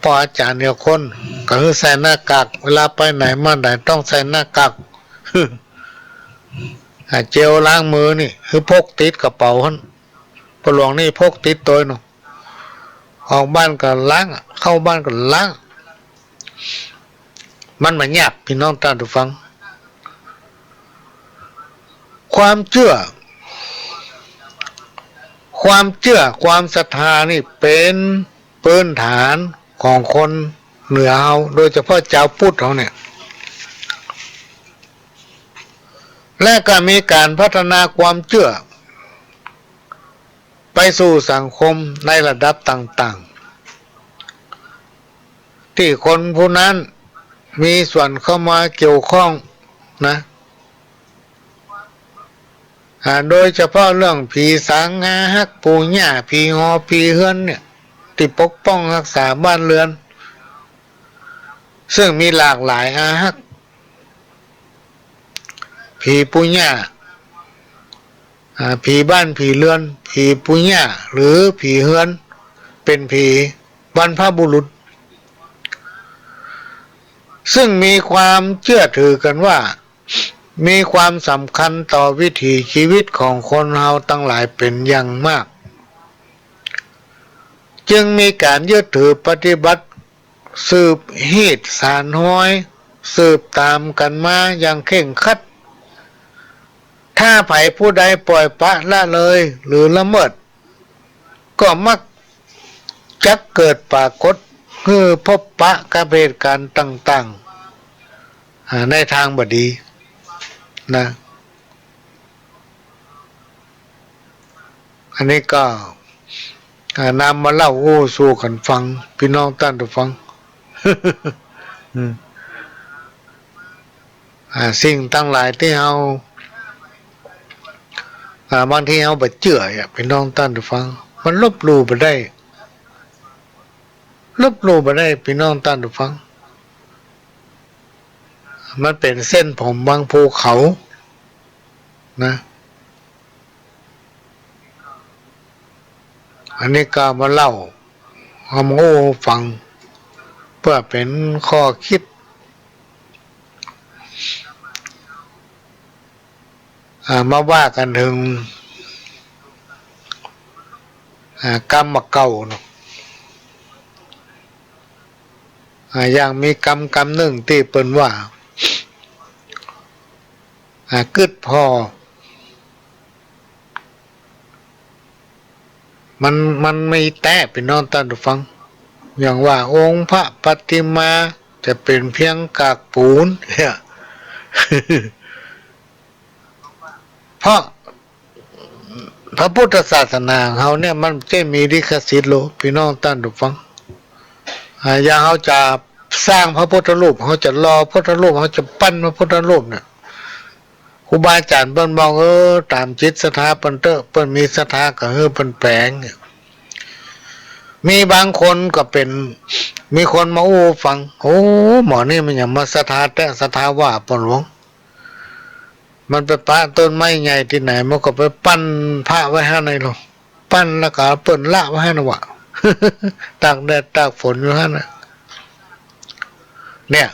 พ่ออาจารย์เนี่ยคนก็คือใส่หน้ากากเวลาไปไหนมาไหนต้องใส่หน้ากากเจลล้างมือนี่คือพกติดกระเป๋าฮั่นปหลวงนี่พกติดตัวเนาะออกบ้านก็ล้างเข้าบ้านก็ล้างมันมาหยาบพี่น้องท่านผู้ฟังความเชื่อความศรัทธานี่เป็นพื้นฐานของคนเหนือเฮาโดยเฉพาะชาวพุทธเฮาเนี่ยและก็มีการพัฒนาความเชื่อไปสู่สังคมในระดับต่างๆที่คนผู้นั้นมีส่วนเข้ามาเกี่ยวข้องนะโดยเฉพาะเรื่องผีสางงาฮักปูหญ้าผีงอผีเฮือนเนี่ยที่ปกป้องรักษาบ้านเรือนซึ่งมีหลากหลายอาฮักผีปูหญ้าผีบ้านผีเรือนผีปูหญ้าหรือผีเฮือนเป็นผีบรรพบุรุษซึ่งมีความเชื่อถือกันว่ามีความสำคัญต่อวิถีชีวิตของคนเฮาตั้งหลายเป็นอย่างมากจึงมีการยึดถือปฏิบัติสืบฮีดสารห้อยสืบตามกันมาอย่างเคร่งครัดถ้าไผผู้ใดปล่อยปละละเลยหรือละเมิดก็มักจักเกิดปรากฏคือพบปะกับเหตุการณ์ต่างๆในทางบดีนะอันนี้ก็นำมาเล่าสู่กันฟังพี่น้องท่านผู้ฟัง สิ่งตั้งหลายที่เราบางทีเราไปเชื่อพี่น้องท่านผู้ฟังมันลบหลู่ไปได้พี่น้องท่านผู้ฟังมันเป็นเส้นผมบางภูเขานะอันนี้ก็มาเล่าเอามาฟังเพื่อเป็นข้อคิดมาว่ากันถึงกรรมเก่าเนาะอย่างมีกรรมหนึ่งที่เปิ้นว่ากึดพอมันไม่แต้เป็นนอนท่านผู้ฟังอย่างว่าองค์พระปฏิมาจะเป็นเพียงกากปูนเนี่ย เพราะพระพุทธศาสนาเขาเนี่ยมันจะมีลิขสิทธิ์โลพี่น้องท่านผู้ฟังอย่างเขาจะสร้างพระพุทธรูปเขาจะรอพระพุทธรูปเขาจะปั้นพระพุทธรูปเนี่ยครูบาอาจารย์เปิ้นบอกตามจิตศรัทธาเปิ้นเปิ้นมีศรัทธาก็เปิ้นแปลงมีบางคนก็เป็นมีคนมาฟังหมอนี่มันอย่างมาศรัทธาแต่ศรัทธาว่าปนหลวงมันไปปะต้นไม้ใหญ่ที่ไหนมันก็ไปปั้นพระไว้ให้ในหรอปั้นแล้วก็เปิ้นละไว้ให้นะวะ ตากแดดตากฝนอยู่ฮะนะเนี่ย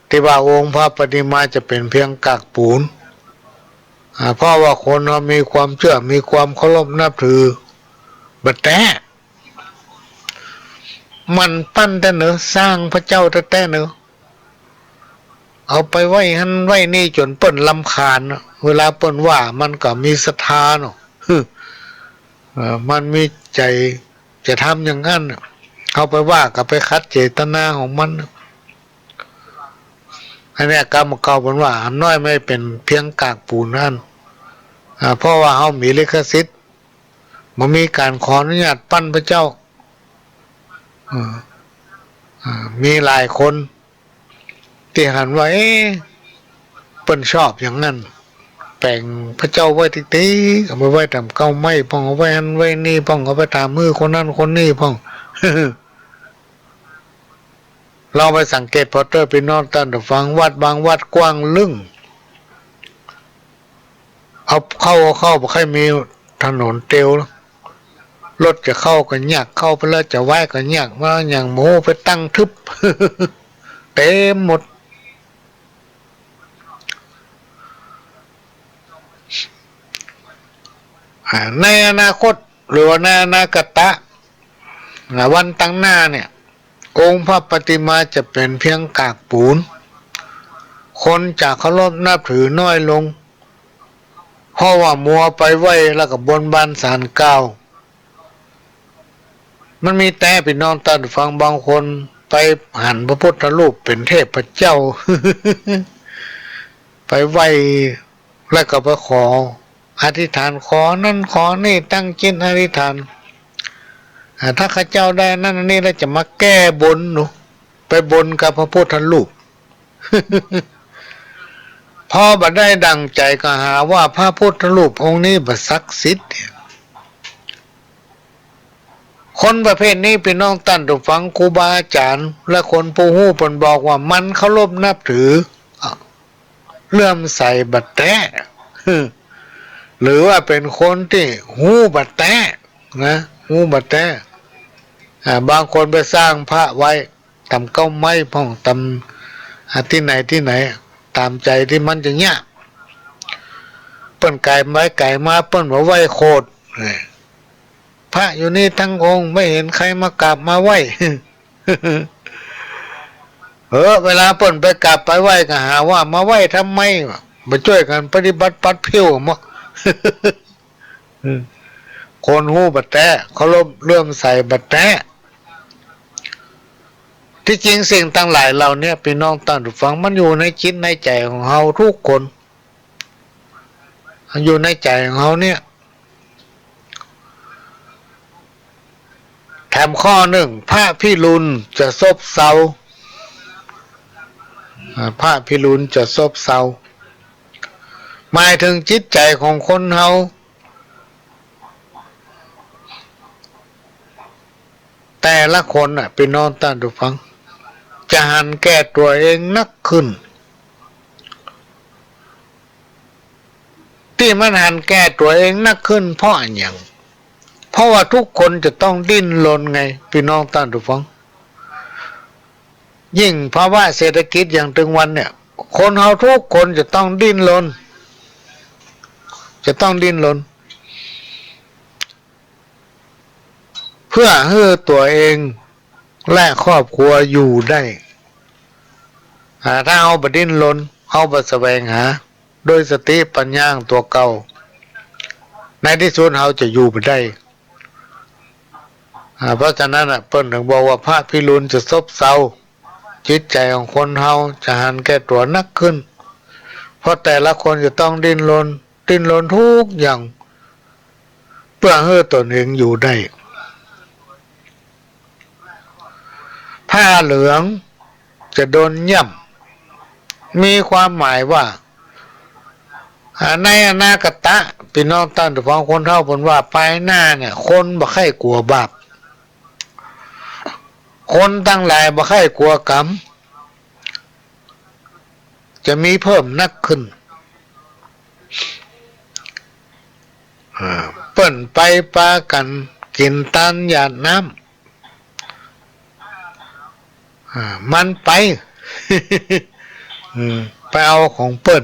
ที่ว่าองค์พระปฏิมาจะเป็นเพียงกากปูนเพราะว่าคนเรามีความเชื่อมีความเคารพนับถือบัดแต่มันปั้นแต่เนอะสร้างพระเจ้าแต่เนอะเอาไปไว้หันไว้นี่จนเปิ้นรำคาญเวลาเปิ้นว่ามันก็มีศรัทธาเนาะมันมีใจจะทำอย่างนั้นเอาไปว่าก็ไปคัดเจตนาของมันอันนี้กรรมเก่าเป็นว่าน้อยไม่เป็นเพียงกากปูนนั่นเพราะว่าเขามีลิขสิทธิ์มันมีการขออนุญาตปั้นพระเจ้ามีหลายคนที่หันว่าเปิ้นชอบอย่างนั้นแปลงพระเจ้าไว้ติ๊กเอาไปไว้ทำเก้าไม้พ่องเอาไว้หันไว้นี่พ่องเอาไปตามมือคนนั้นคนนี้พ่อง เราไปสังเกตพอเตอร์ไปนอนตันฟังวัดบางวัดกว้างลึ่ง เอาเข้าบ่ค่อยมีถนนเตียวรถจะเข้าก็ยากเข้าไปแล้วจะไหว้ก็ยากว่าอย่างหมูไปตั้งทึบ เต็มหมดในอนาคตหรือว่าในอนาคตวันตั้งหน้าเนี่ยองค์พระปฏิมาจะเป็นเพียงกากปูนคนจะเคารพนับถือน้อยลงเพราะว่ามัวไปไหว้แล้วก็บนบานศาลเก่ามันมีแต่พี่น้องท่านฟังบางคนไปหันพระพุทธรูปเป็นเทพเจ้า ไปไหว้แล้วก็ไปขออธิษฐานขอนั่นขอนี่ตั้งจิตอธิษฐานถ้าข้าเจ้าได้นั่นนี่แล้วจะมาแก้บนหนูไปบนกับพระพุทธรูป พอบัดได้ดังใจก็หาว่าพระพุทธรูปองค์นี้บัดศักดิ์สิทธิ์คนประเภทนี้เป็นน้องตั้นถูกฟังครูบาอาจารย์และคนผู้ฮู้เพิ่นบอกว่ามันเคารพนับถือเลื่อมใสบัดแท้หรือว่าเป็นคนที่ฮู้บัดแท้นะฮู้บัดแท้บางคนไปสร้างพระไว้ทำเก้าไม้พ่องทำที่ไหนตามใจที่มันจะยากเปิ้นไก่ไม้ไก่มาเปิ้นว่าไหว้โคตรพระอยู่นี่ทั้งองค์ไม่เห็นใครมากราบมาไหว้ เวลาเปิ้นไปกราบไปไหว้ก็หาว่ามาไหว้ทำไมมาช่วยกันปฏิบัติปัดเพี้ยวมั้ง คนหูบัดแท้เขาเริ่มใส่บัดแท้ที่จริงสิ่งต่างหลายเราเนี่ยพี่น้องตั้งถูกฟังมันอยู่ในจิตในใจของเราทุกคนอยู่ในใจของเราเนี่ยแถมข้อหนึ่งพระพิรุณจะซบเซาพระพิรุณจะซบเซาหมายถึงจิตใจของคนเราแต่ละคนพี่น้องตั้งถูกฟังจะหันแก้ตัวเองนักขึ้นที่มันหันแก้ตัวเองนักขึ้นเพราะอย่างเพราะว่าทุกคนจะต้องดิ้นรนไงพี่น้องท่านทุกฟังยิ่งภาวะเศรษฐกิจอย่างตึงวันเนี่ยคนเราทุกคนจะต้องดิ้นรนเพื่อให้ตัวเองและครอบครัวอยู่ได้ถ้าเอาไปดิ้นรนเอาไปแสวงหาโดยสติปัญญาตัวเก่าในที่สุดเราจะอยู่ไปได้เพราะฉะนั้นเปิ้นถึงบอกว่าพระพิรุณจะซบเซาจิตใจของคนเราจะหันแก่ตัวนักขึ้นเพราะแต่ละคนจะต้องดิ้นรนทุกอย่างเพื่อให้ตนเองอยู่ได้ผ้าเหลืองจะโดนย่ำมีความหมายว่าในอนาคตพี่น้องตั้งแต่ฟังคนเท่าผลว่าไปหน้าเนี่ยคนบ่ค่อยกลัวบาปคนตั้งหลายบ่ค่อยกลัวกรรมจะมีเพิ่มนักขึ้นเปิ้นไปปากันกินตันหยาดน้ำมันไป ไปเอาของเปิ้น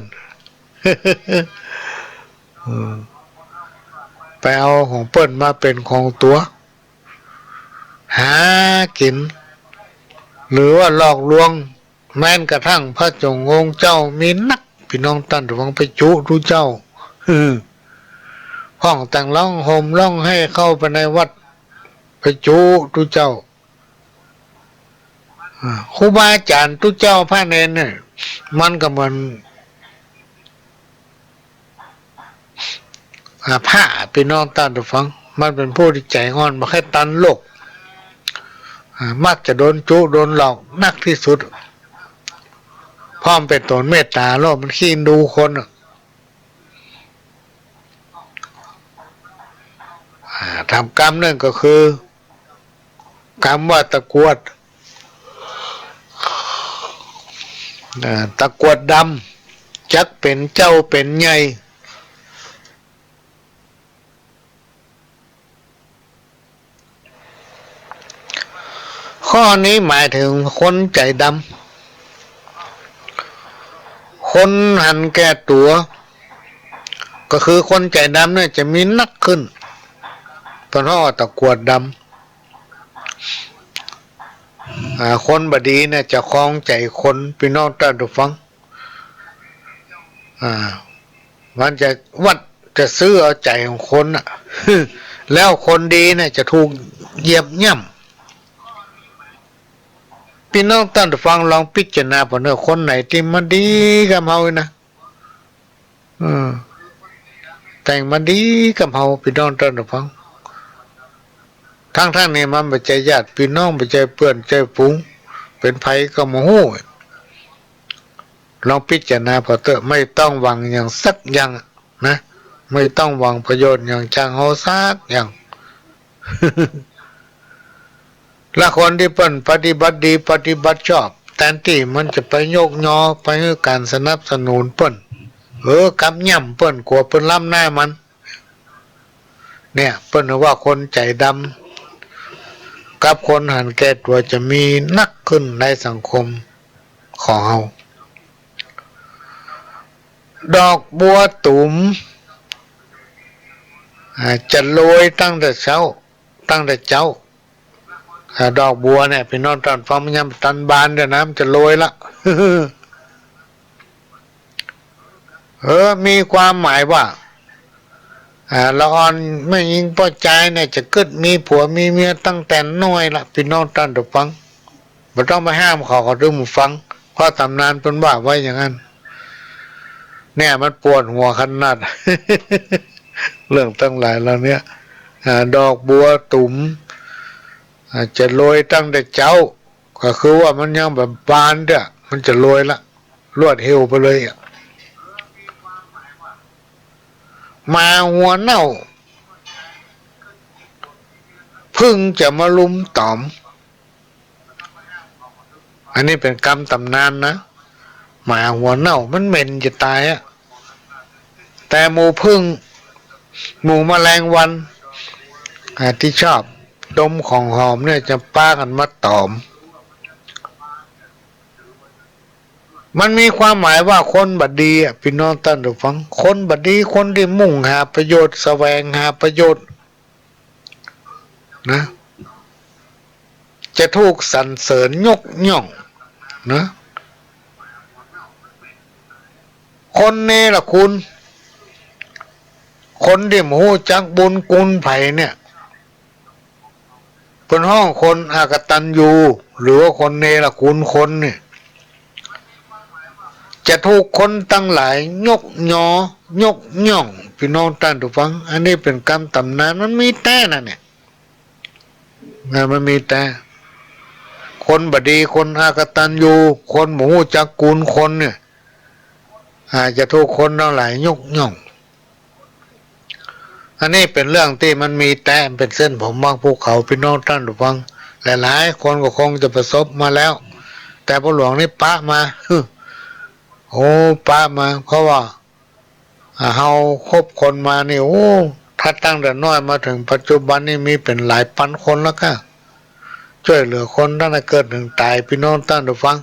ไปเอาของเปิ้นมาเป็นของตัวหากินหรือว่าหลอกลวงแม้นกระทั่งพระจงองค์เจ้ามีนักพี่น้องตั้นระวังไปจุรู้เจ้าห้องแต่งร้องห่มร้องให้เข้าไปในวัดไปจุรู้เจ้าครูบาอาจารย์ทุกเจ้าพระเนรเนี่ยมันก็เหมือนผ้าพี่น้องตั้นระวังมันเป็นผู้ที่ใจงอนมาแค่ตันโลกมักจะโดนจุโดนหลอกนักที่สุดพร้อมเป็นตนเมตตาโลกมันขี้ดูคนทำกรรมนั่นก็คือกรรมว่าตะกรวดดำจักเป็นเจ้าเป็นใหญ่ ข้อนี้หมายถึงคนใจดำคนหันแก่ตัวก็คือคนใจดำเนี่ยจะมีนักขึ้นเพราะตะกรวดดำคนบดีเนี่ยจะคล้องใจคนพี่น้องท่านผู้ฟังมันจะวัดจะซื้อเอาใจของคนอ่ะ แล้วคนดีเนี่ยจะถูกเหยียบย่ำพี่น้องท่านผู้ฟังลองพิจารณาผ่านว่าคนไหนที่มันดีกับเฮานะแต่งมาดีกับเฮาพี่น้องท่านผู้ฟังทั้งนี้มันไม่ใจญาติพี่น้องไม่ใจเพื่อนใจฝูงเป็นไผก็โมโหลองพิจารณาพอเถอะไม่ต้องหวังอย่างสักอย่างนะไม่ต้องหวังประโยชน์อย่างช่างเฮาสักอย่าง และคนที่เปิ้นปฏิบัติดีปฏิบัติชอบแทนที่มันจะไปโยกยอไปให้การสนับสนุนเปิ้นกับย่ำเปิ้นกลัวเปิ้นล้ำหน้ามันเนี่ยเปิ้นว่าคนใจดำกับคนหันแก่ตัวจะมีนักขึ้นในสังคมของเฮาดอกบัวตุ่มจะโรยตั้งแต่เช้าตั้งแต่เจ้าดอกบัวเนี่ยพี่น้องตอนฟังมันยังตันบานเดี๋ยวนะมันจะโรยละ มีความหมายว่าละอ่อนไม่ยิงพ่อใจเนี่ยจะเกิดมีผัวมีเมียตั้งแต่น้อยละพี่น้องท่านผู้ฟังไม่ต้องไปห้ามเขาดูมึงฟังเพราะตำนานเป็นว่าไว้อย่างนั้นเนี่ยมันปวดหัวขนาด เรื่องตั้งหลายแล้วเนี่ยดอกบัวตุ่มจะโรยตั้งแต่เจ้าก็คือว่ามันยังแบบบานเด้อมันจะโรยละรวดเร็วไปเลยมาหัวเน่าพึ่งจะมาลุมตอมอันนี้เป็นคำตำนานนะหมาหัวเน่ามันเหม็นจะตายอ่ะแต่หมูพึ่งหมูแมลงวันที่ชอบดมของหอมเนี่ยจะป้ากันมาตอมมันมีความหมายว่าคนบัดดีอ่ะพี่น้องท่านผู้ฟังคนบัดดีคนที่มุ่งหาประโยชน์แสวงหาประโยชน์นะจะถูกสรรเสริญยกย่องนะคนนี้ล่ะคุณคนที่หูจักบุญคุณไผ่เนี่ยเป็นห้องคนอากตันยูหรือว่าคนเนรคุณคนเนี่ยจะถูกคนตั้งหลายยกย่องพี่น้องท่านผู้ฟังอันนี้เป็นคำตำนานมันมีแต่น่ะเนี่ยมันมีแต่คนบดีคนอากตันยูคนหมูจักกูลคนเนี่ยจะถูกคนตั้งหลายยกย่องอันนี้เป็นเรื่องที่มันมีแต่เป็นเส้นผมบางภูเขาพี่น้องท่านผู้ฟังหลายๆคนก็คงจะประสบมาแล้วแต่พระหลวงนี่ปะมาโอ้ป้ามาเพราะว่าเฮาคบคนมานี่โอ้ถ้าตั้งแต่น้อยมาถึงปัจจุบันนี่มีเป็นหลายพันคนแล้วค่ะช่วยเหลือคนตั้งแต่เกิดถึงตายพี่น้องท่านผู้ฟัง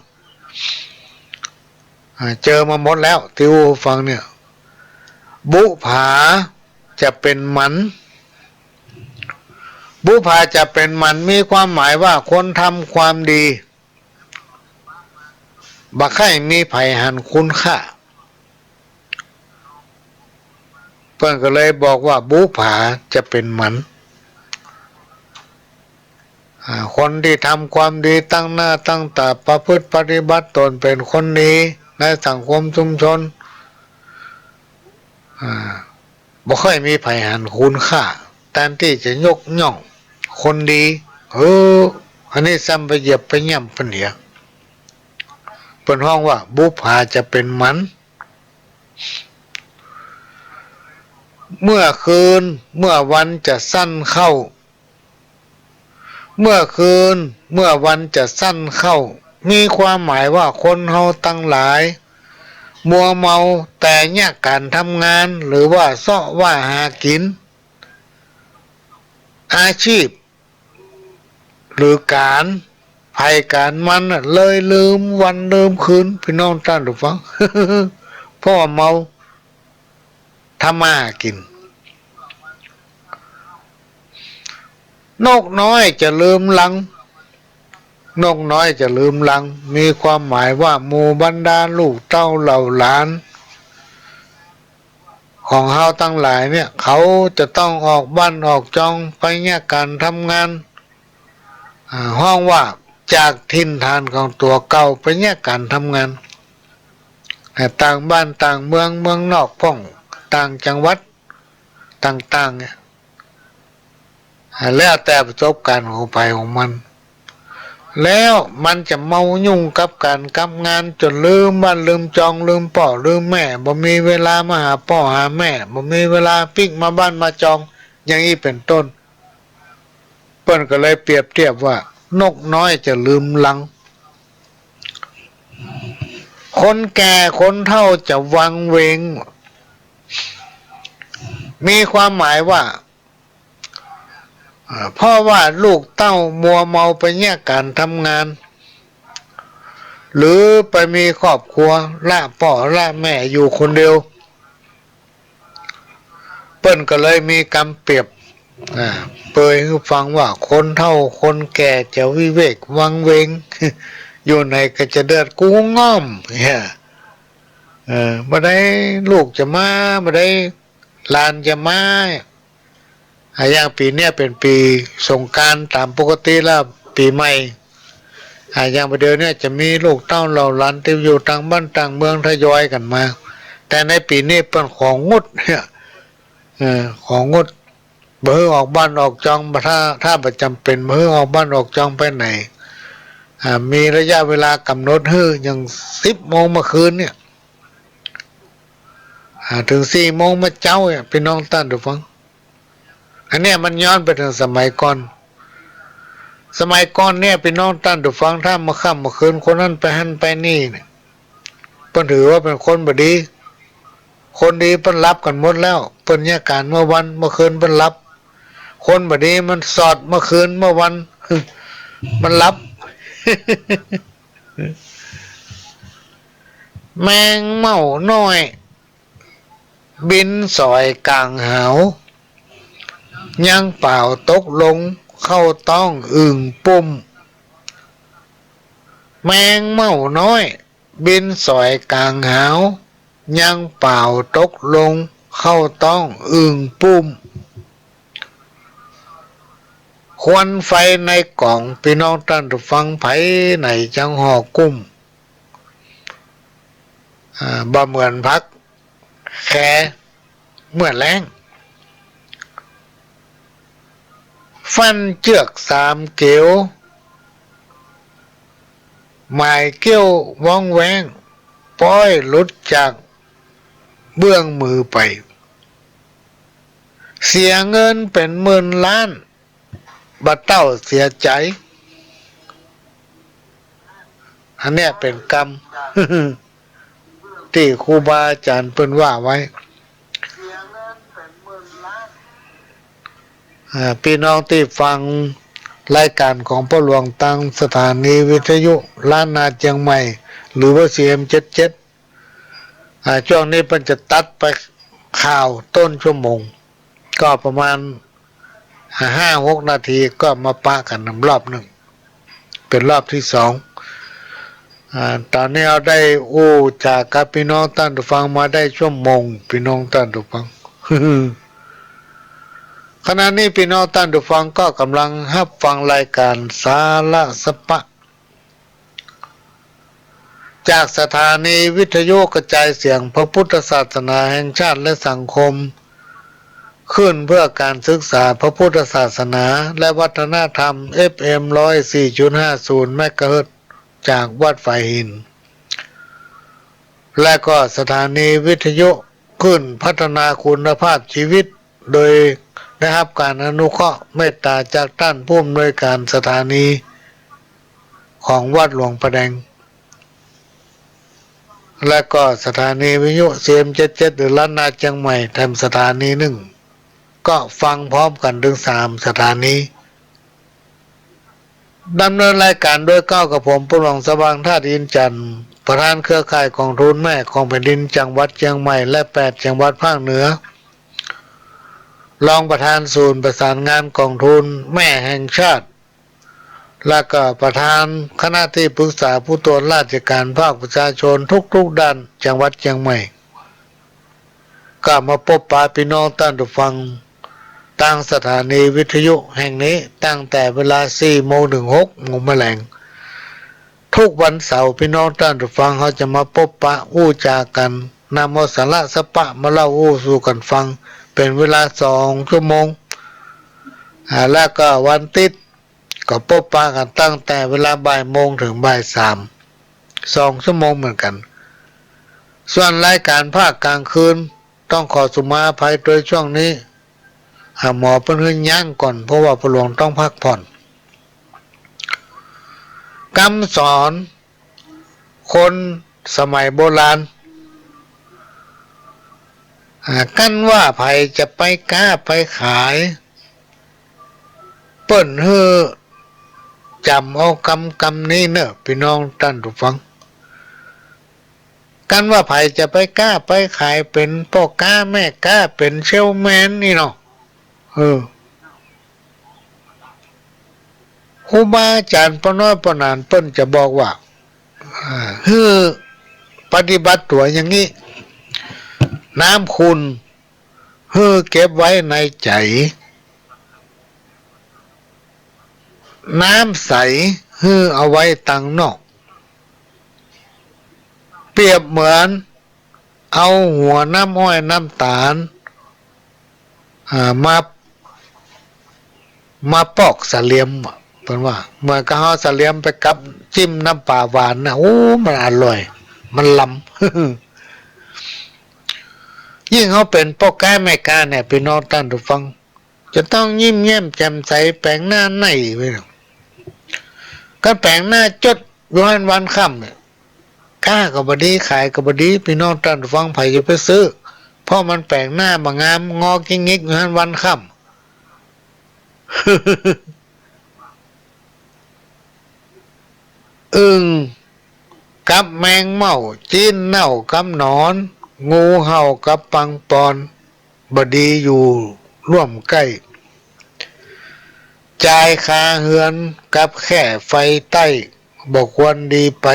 เจอมาหมดแล้วที่ฟังเนี่ยบุผาจะเป็นมันบุผาจะเป็นมันมีความหมายว่าคนทำความดีบักไข่มีไผ่หันคุณค่าเพื่อนก็เลยบอกว่าบุผาจะเป็นมันคนที่ทำความดีตั้งหน้าตั้งตาประพฤติปฏิบัติตนเป็นคนดีในสังคมชุมชนบ่ค่อยมีไผ่หันคุณค่าแทนที่จะยกย่องคนดีอันนี้ซ้ำไปเหยียบไปย่ำเป็นเหนียเป็นห้องว่าบุพาจะเป็นมันเมื่อคืนเมื่อวันจะสั้นเข้าเมื่อคืนเมื่อวันจะสั้นเข้ามีความหมายว่าคนเฮาตั้งหลายมัวเมาแต่เนี่ยการทำงานหรือว่าเสาะว่าหากินอาชีพหรือการ ภัยการมันเลยลืมวันลืมคืนพี่น้องท่านผู้ฟัง เพราะว่าเมาทำมากินนกน้อยจะลืมลังนกน้อยจะลืมลังมีความหมายว่าหมู่บรรดาลูกเต้าเหล่าหลานของเฮาทั้งหลายเนี่ยเขาจะต้องออกบ้านออกจองไปเนี่ยการทำงานห้องว่าจากถิ่นฐานของตัวเก่าไปเนี่ยการทำงานต่างบ้านต่างเมืองเมืองนอกพ่องต่างจังหวัดต่างๆเนี่ยแล้วแต่ประสบการณ์ของไปของมันแล้วมันจะเมายุ่งกับการกับงานจนลืมบ้านลืมจองลืมพ่อลืมแม่บ่มีเวลามาหาพ่อหาแม่บ่มีเวลาปิกมาบ้านมาจองอย่างนี้เป็นต้นเปิ้นก็เลยเปรียบเทียบว่านกน้อยจะลืมลังคนแก่คนเฒ่าจะวังเวงมีความหมายว่าเพราะว่าลูกเต้ามัวเมาไปแยกการทำงานหรือไปมีครอบครัวละพ่อละแม่อยู่คนเดียวเปิ้นก็เลยมีคำเปรียบเปยให้ฟังว่าคนเฒ่าคนแก่จะวิเวกวังเวง อยู่ในก็จะเดือดกูง่อมเนี่ยบ่ได้ลูกจะมาบ่ได้หลานจะมาอย่างปีเนี้ยเป็นปีสงกรานต์ตามปกติแล้วปีใหม่อย่างประเดี๋ยวเนี่ยจะมีลูกเต้าเหล่าหลานที่อยู่ต่างบ้านต่างเมืองทยอยกันมาแต่ในปีนี้เป็นของงดเนี่ยของงดเบื่อออกบ้านออกจองถ้าประจำเป็นเบื่อออกบ้านออกจองไปไหนมีระยะเวลากำหนดอย่าง10 โมงเมื่อคืนเนี่ยถึง4 โมงมาเจ้าเนี่ยพี่น้องท่านผู้ฟังอันเนี้ยมันย้อนไปถึงสมัยก่อนเนี่ยพี่น้องท่านผู้ฟังถ้ามาค่ำมาคืนคนนั้นไปหันไปนี่เนี่ยเพิ่นถือว่าเป็นคนบ่ดีคนดีเพิ่นรับกันหมดแล้วเพิ่นแยกการเมื่อวันเมื่อคืนเพิ่นรับคนบ่ดีมันสอดเมื่อคืนเมื่อวัน มันรับ แมงเม่าน้อยบินสอยกลางหาวยังเปล่าตกลงเข้าต้องอึ่งปุ่มแมงเม่าน้อยบินสอยกลางหาวยังเปล่าตกลงเข้าต้องอึ่งปุ่มควันไฟในกล่องพี่น้องท่านผู้ฟังไผไหนจังห่อกุ้มบ่เหมือนพักแค่เมื่อแรงฟันเจือก3 เกลียวหมายเกี้ยวว่องแวงป้อยหลุดจากเบื้องมือไปเสียเงินเป็น10,000 ล้านบัดเต้าเสียใจอันเนี้ยเป็นกรรม ที่ครูบาอาจารย์เพิ่นว่าไว้พี่น้องที่ฟังรายการของพ่อหลวงตั้งสถานีวิทยุล้านนาเชียงใหม่หรือว่า CM77 ช่วงนี้เพิ่นจะตัดไปข่าวต้นชั่วโมงก็ประมาณ5-6 นาทีก็มาปะกันรอบหนึ่งเป็นรอบที่2ตอนนี้เราได้จากกับพี่น้องท่านผู้ฟังมาได้ชั่วโมงพี่น้องท่านผู้ฟัง ขณะนี้พี่น้องท่านผู้ฟังก็กำลังรับฟังรายการสาระสปะจากสถานีวิทยุกระจายเสียงพระพุทธศาสนาแห่งชาติและสังคมขึ้นเพื่อการศึกษาพระพุทธศาสนาและวัฒนธรรม FM 104.50 เมกะเฮิรตซ์จากวัดฝ่ายหินและก็สถานีวิทยุขึ้นพัฒนาคุณภาพชีวิตโดยได้รับการอนุเคราะห์เมตตาจากท่านผู้อำนวยการสถานีของวัดหลวงประแดงและก็สถานีวิทยุ CM77 หรือล้านนาเชียงใหม่ทำสถานีหนึ่งก็ฟังพร้อมกันถึง3 สถานี ดำเนินรายการโดยก้าวกับผมผู้หลวงสว่างท่าดินจันทร์ประธานเครือข่ายกองทุนแม่ของแผ่นดินจังหวัดเชียงใหม่และ8จังหวัดภาคเหนือรองประธานศูนย์ประสานงานกองทุนแม่แห่งชาติและก็ประธานคณะที่ปรึกษาผู้ตรวจราชการภาคประชาชนทุกด้านจังหวัดเชียงใหม่ก็มาพบปะพี่น้องท่านผู้ฟังตั้งสถานีวิทยุแห่งนี้ตั้งแต่เวลา 4 โมงถึง 6 โมงแมลงทุกวันเสาร์พี่น้องท่านผู้ฟังเขาจะมาพบปะอู้จากันนำเอาสาระสปะมาเล่าอู้สู่กันฟังเป็นเวลา2 ชั่วโมงแล้วก็วันติดก็พบปะกันตั้งแต่เวลาบ่ายโมงถึงบ่าย2 ชั่วโมงเหมือนกันส่วนรายการภาคกลางคืนต้องขอสุมาอภัยโดยช่วงนี้หมอเพิ่นให้ย่างก่อนเพราะว่าผู้หลวงต้องพักผ่อนคำสอนคนสมัยโบราณกันว่าไผจะไปค้าไปขายเปิ้นเฮ้อจำเอาคำนี้เนอะพี่น้องท่านผู้ฟังกันว่าไผจะไปค้าไปขายเป็นพ่อค้าแม่ค้าเป็นเซลแมนนี่เนาะครูบาอาจารย์ปน้อยปนานเปิ้นจะบอกว่าปฏิบัติตัวอย่างนี้น้ำคุณเก็บไว้ในใจน้ำใสเอาไว้ตังนอกเปรียบเหมือนเอาหัวน้ำอ้อยน้ำตาลมาปอกสะเลียมเพิ่นว่าเหมือนกับเอาสะเลียมไปกับจิ้มน้ำปลาหวานนะโอ้มันอร่อยมันล้ำยิ่งเขาเป็นพ่อค้าแม่ค้าเนี่ยพี่น้องท่านผู้ฟังจะต้องยิ้มแย้มแจ่มใสแปลงหน้าในไว้ก็แปลงหน้าจดอยู่วันค่ำเนี่ยค้าก็บ่ดีขายก็บ่ดีพี่น้องท่านผู้ฟังไผจะไปซื้อเพราะมันแปลงหน้าบ่งามงอกิ้งงิกอยู่วันค่ำอึ่งกับแมงเม่าจีนเน่ากับหนอนงูเห่ากับปังปอนบดีอยู่ร่วมใกล้จ่ายคาเฮือนกับแค่ไฟใต้บอกควรดีไป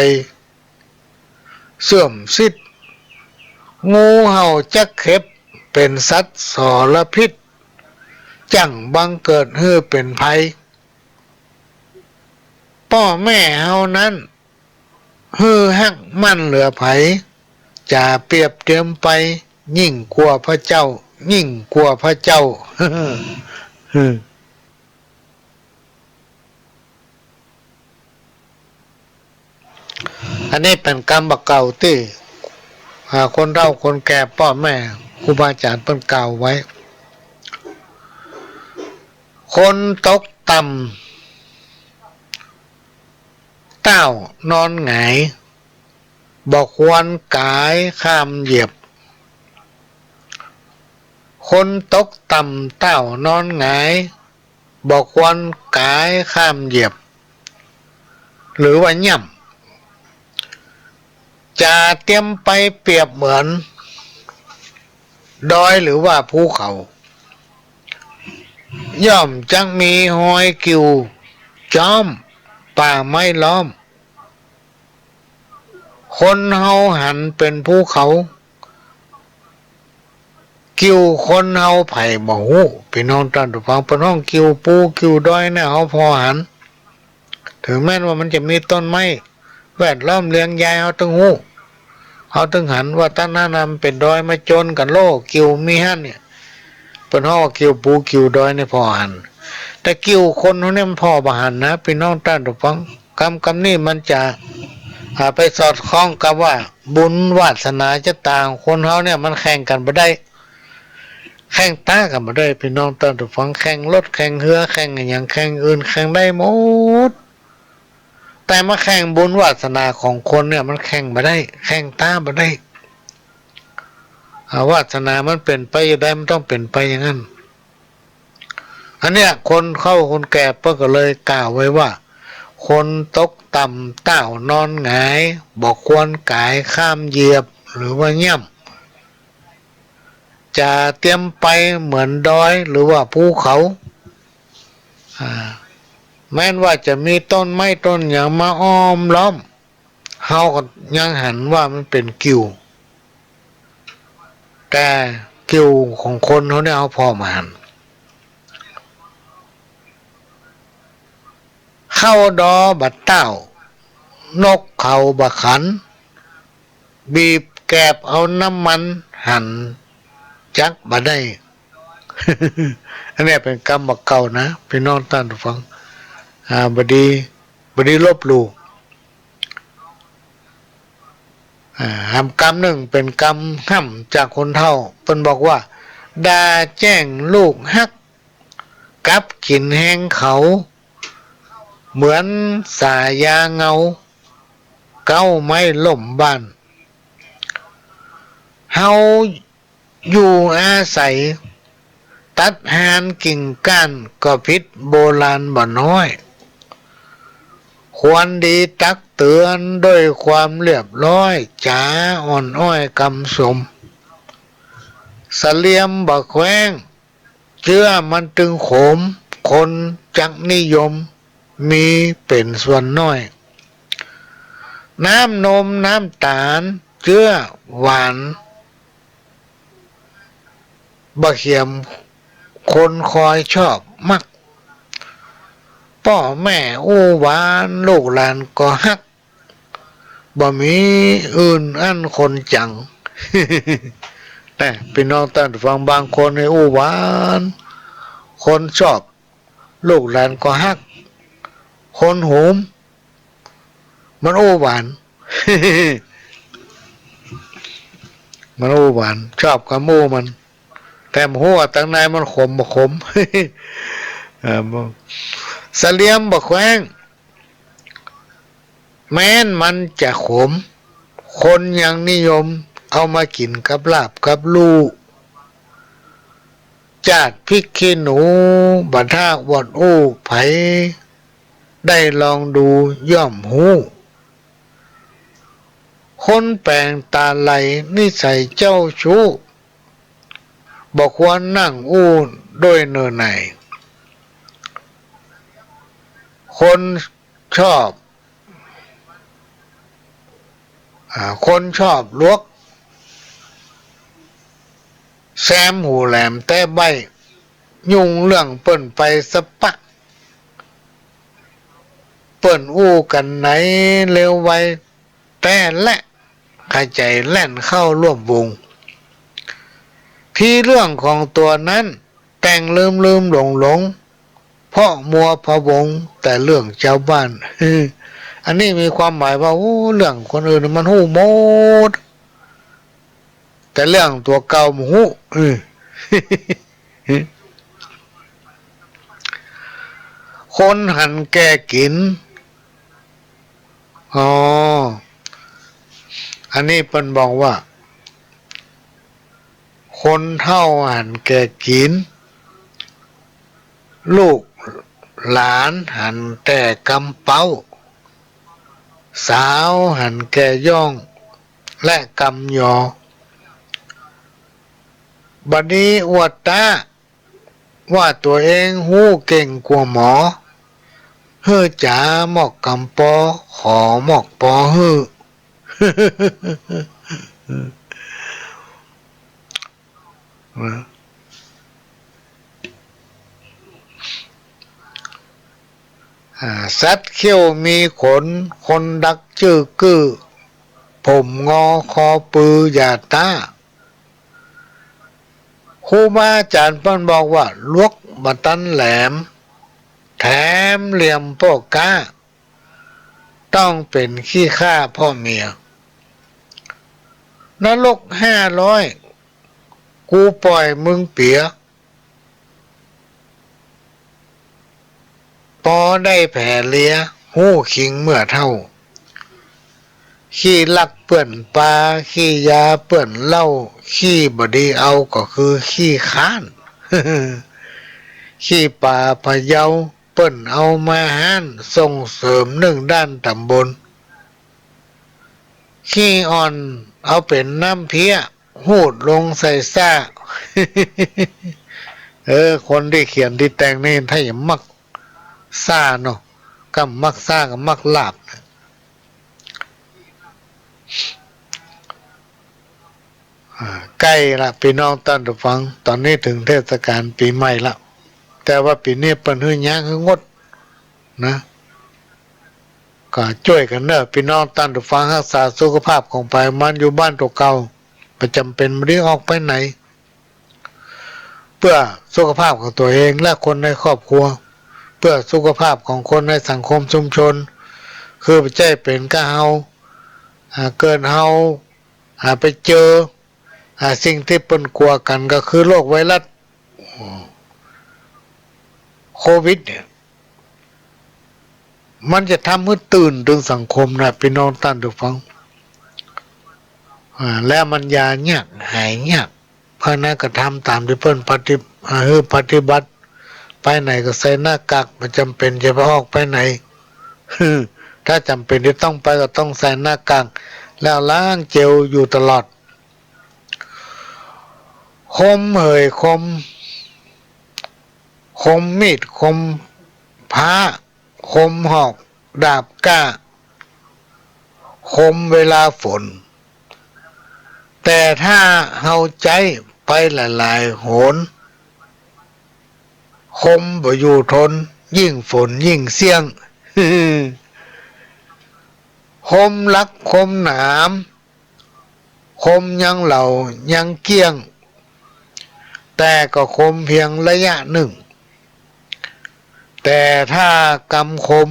เสื่อมสิทธิ์งูเห่าจักเข็บเป็นสัตว์สรพิษจังบังเกิดเป็นภัยพ่อแม่เฮานั้นฮักมั่นเหลือไผจะเปรียบเทียมไปยิ่งกว่าพระเจ้ายิ่งกว่าพระเจ้า อันนี้เป็นกรรมบักเก่าที่คนเฒ่าคนแก่พ่อแม่ครูบาอาจารย์เพิ่นกล่าวไว้คนตกต่ำเต้านอนหงายบอกควรกายข้ามเหยียบคนตกต่ำเต้านอนหงายบอกควรกายข้ามเหยียบหรือว่าย่ำจะเตรียมไปเปรียบเหมือนดอยหรือว่าภูเขาย่อมจังมีหอยกิวจ้อมป่าไม้ล้อมคนเฮาหันเป็นภูเขากิวคนเฮาไผ่บ่ฮู้พี่น้องท่านผู้ฟังเพิ่นห้องกิวปูกิวดอยเนี่ยเฮาพอหันถึงแม้ว่ามันจะมีต้นไม้แวดล้อมเลี้ยงยายเฮาต้องฮู้เฮาต้องหันว่าตั้งหน้านำเป็นดอยมาจนกันโลกิวมีหั่นเนี่ยเพิ่นฮ้องกิวปูกิวดอยเนี่ยพอหันแต่กิวคนเฮาเนี่ยมันพอบ่หันนะพี่น้องท่านผู้ฟังคำนี้มันจะไปสอดคล้องกับว่าบุญวาสนาจะต่างคนเฮาเนี่ยมันแข่งกันบ่ได้แข่งตากันบ่ได้พี่น้องท่านผู้ฟังแข่งรถแข่งเรือแข่งอย่างแข่งอื่นแข่งได้หมดแต่มาแข่งบุญวาสนาของคนเนี่ยมันแข่งบ่ได้แข่งตาบ่ได้วาสนามันเป็นไปได้มันต้องเป็นไปอย่างนั้นอันเนี้ยคนแก่เพิ่นก็เลยกล่าวไว้ว่า คนตกต่ำเต้านอนหงายบอกควรกายข้ามเหยียบหรือว่าเงี่ยมจะเตรียมไปเหมือนดอยหรือว่าภูเขาแม้นว่าจะมีต้นไม้ต้นอย่างมาอ้อมล้อมเฮาก็ยังหันว่ามันเป็นกิ่วแต่กิ่วของคนเขาเนี่ยเอาพอมาหันเข้าดอบัดเต้านกเขาบะขันบีบแกบเอาน้ำมันหั่นจักบ่ได้ อันนี้เป็นกรรมบักเก่านะพี่น้องท่านผู้ฟังบดีลบหลู่ทำกรรมหนึ่งเป็นกรรมห้ำจากคนเฒ่าเพิ่นบอกว่าด่าแจ้งลูกฮักกับกินแห้งเขาเหมือนสายาเงาเก้าไม้ล่มบ้านเฮาอยู่อาศัยตัดหานกิ่งก้านก็พิษโบราณบ่น้อยควรดีตักเตือนด้วยความเรียบร้อยจ๋าอ่อนอ้อยกำสมเสลียมบ่แขวงเชื่อมันตึงโขมคนจักนิยมมีเป็นส่วนน้อยน้ำนมน้ำตาลเชื่อหวานบ่เขียมคนคอยชอบมักพ่อแม่อู้หวานลูกหลานก็ฮักบ่มีอื่นอันคนจัง แต่พี่น้องท่านฟังบางคนให้อู้หวานคนชอบลูกหลานก็ฮักคนโหมมันอู้หวาน มันอู้หวานชอบกับมู่มันแต่หัวตั้งในมันขมบ่ขม เสลียมบ่แขวงแม้นมันจะขมคนยังนิยมเอามากินกับลาบกับลูกจาดพริกขี้หนูบัดท่าวอดอู้ไผได้ลองดูย่อมหูคนแปลงตาไหลนิสัยเจ้าชู้บอกควรนั่งอู้ด้วยเนิ่นไหนคนชอบลวกแซมหูแหลมแต่ใบยุ่งเรื่องเปิ้นไปสะปะเปิ้นอู้กันไหนเร็วไวแต่และขใจแล่นเข้าร่วมวงที่เรื่องของตัวนั้นแต่งลืมหลงเพราะมัวพะวงแต่เรื่องชาวบ้าน อันนี้มีความหมายว่าเรื่องคนอื่นมันหู้หมดแต่เรื่องตัวเก่ามันหู้ คนหันแก่กินอันนี้เปิ้นบอกว่าคนเฒ่าหันแก่กินลูกหลานหันแต่กำเป้าสาวหันแก่ย่องและกำยอบัดนี้อวดตาว่าตัวเองหู้เก่งกว่าหมอเฮ้อจ๋าหมอกกำปอขอหมอกปอเฮ้อ สัตว์เขี้ยวมีขนคนดักจื้อกื้อผมงอคอปืออย่าตาครูบาอาจารย์เพิ่นบอกว่าลวกบัตันแหลมแถมเหลี่ยมโปกกาต้องเป็นขี้ข้าพ่อเมียนรก500กูปล่อยมึงเปียปอได้แผลเลียหู้ขิงเมื่อเท่าขี้ลักเปื่อนปลาขี้ยาเปื่อนเหล้าขี้บดีเอาก็คือขี้ค้าน ขี้ป่าพะเยา เปิ้นเอามาห้านส่งเสริมหนึ่งด้านตำบลขี้อ่อนเอาเป็นน้ำเพี้ยหูดลงใส่ซ่า คนที่เขียนที่แต่งนี่ถ้าอย่ามักซ่าเนาะก็มักซ่ากับมักลาบนะใกล้ละพี่น้องท่านผู้ฟังตอนนี้ถึงเทศกาลปีใหม่ละแต่ว่าปีนี้เปิ้นฮื้อยางฮื้องดนะก็ช่วยกันเนอะพี่น้องท่านผู้ฟังรักษาสุขภาพของไปมันอยู่บ้านตัวเก่าประจำเป็นไม่ได้ออกไปไหนเพื่อสุขภาพของตัวเองและคนในครอบครัวเพื่อสุขภาพของคนในสังคมชุมชนคือไปใจเป็นก็เฮาเกินเฮาไปเจอสิ่งที่เปิ้นกลัวกันก็คือโรคไวรัสโควิดเนี่ยมันจะทำให้ตื่นถึงสังคมนะพี่น้องท่านทุกฟังแล้วมันยายากหายยากเพราะนั้นก็ทำตามที่เพิ่นปฏิบัติไปไหนก็ใส่หน้ากากมันจำเป็นจะไปออกไปไหนถ้าจำเป็นที่ต้องไปก็ต้องใส่หน้ากากแล้วล้างเจลอยู่ตลอดคมมีดคมผ้าคมหอกดาบก้าคมเวลาฝนแต่ถ้าเฮาใจไปหลายๆโหนคมบ่อยู่ทนยิ่งฝนยิ่งเสี่ยง คมลักคมหนามคมยังเหล่ายังเกี้ยงแต่ก็คมเพียงระยะหนึ่งแต่ถ้ากำคม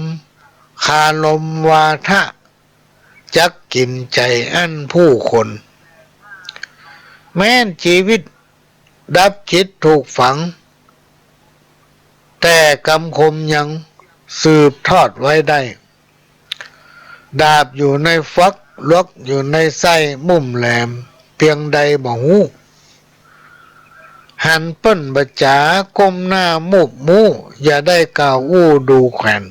คาลมวาทะจักกินใจอันผู้คนแม้นชีวิตดับจิตถูกฝังแต่กำคมยังสืบทอดไว้ได้ดาบอยู่ในฟักลวกอยู่ในไส้มุ่มแหลมเพียงใดบ่ฮู้หันเปิ้นบะจ๋าก้มหน้ามุบมูอย่าได้กล่าวอู้ดูแขวน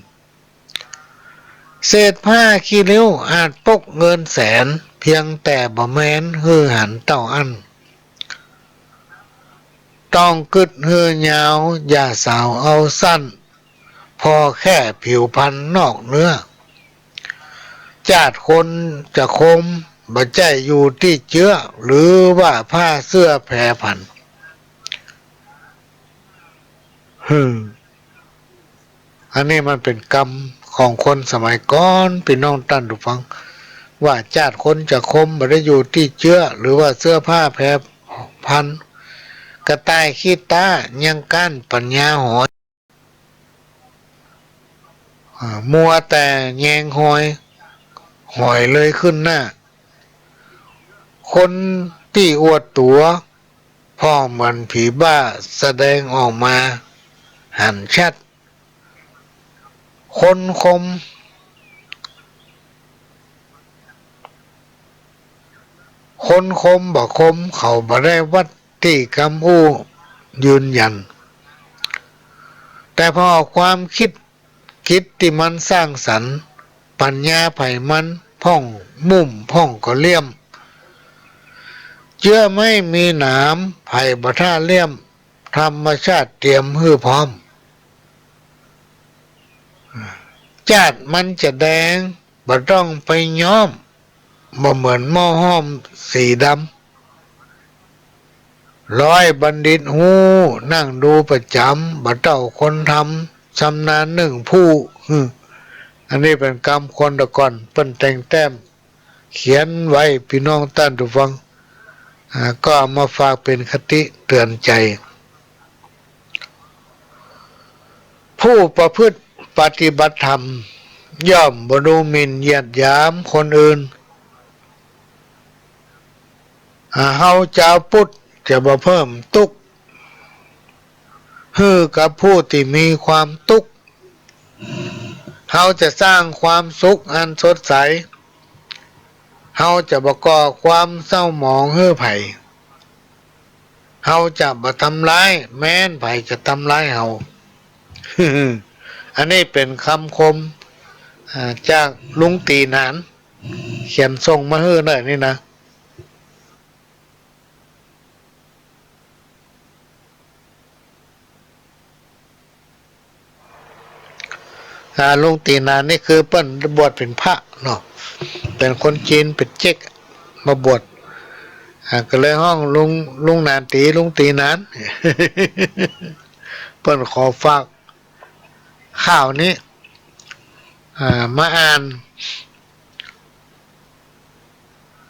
เศษผ้าขี้ริ้วอาจตกเงินแสนเพียงแต่บ่แม้นฮือหันเต้าอันต้องกึดฮือยาวอย่าสาวเอาสั้นพอแค่ผิวพรรณนอกเนื้อจาดคนจะคมบ่ใจอยู่ที่เชื้อหรือว่าผ้าเสื้อแพรพันอันนี้มันเป็นกรรมของคนสมัยก่อนพี่น้องท่านผู้ฟังว่าจาดคนจะคมบ่ได้อยู่ที่เชื้อหรือว่าเสื้อผ้าแพรพันกระต่ายขี้ตายังก้านปัญญาหอยมัวแต่แยงหอยเลยขึ้นหน้าคนที่อวดตัวพ่อเหมือนผีบ้าแสดงออกมาหันชัดคนคมบ่คมเขาบ่ได้วัดที่คำอู้ยืนยันแต่พอความคิดที่มันสร้างสรรค์ปัญญาไผมันพ่องมุ่มพ่องก็เลี่ยมเจื้อไม่มีหนามไผ่บ่ท่าเลี่ยมธรรมชาติเตรียมฮื้อพร้อมจาดมันจะแดงบ่ต้องไปย้อมบ่เหมือนหม้อห้อมสีดำร้อยบัณฑิตหูนั่งดูประจำบ่เต้าคนทำชำนาญหนึ่งผู้อันนี้เป็นกรรมคนตะก่อนเปิ้นแต่งแต้มเขียนไว้พี่น้องท่านผู้ฟังก็เอามาฝากเป็นคติเตือนใจผู้ประพฤติปฏิบัติธรรมย่อมบ่ดูหมิ่นเหยียดหยามคนอื่นเฮาเจ้าพุทธจะบ่เพิ่มทุกข์ฮือกับผู้ที่มีความทุกข์เฮาจะสร้างความสุขอันสดใสเฮาจะบ่ก่อความเศร้าหมองฮื้อไผเฮาจะบ่ทำร้ายแม้นไผจะทำร้ายเฮา อันนี้เป็นคำคมจากลุงตีนานเขียนส่งมาให้หน่อยนี่นะลุงตีนานนี่คือเปิ้นบวชเป็นพระเนาะเป็นคนจีนเป็นเจ๊กมาบวชก็เลยห้องลุงนานตีลุงตีนาน เปิ้นขอฝากข่าวนี้มาอ่าน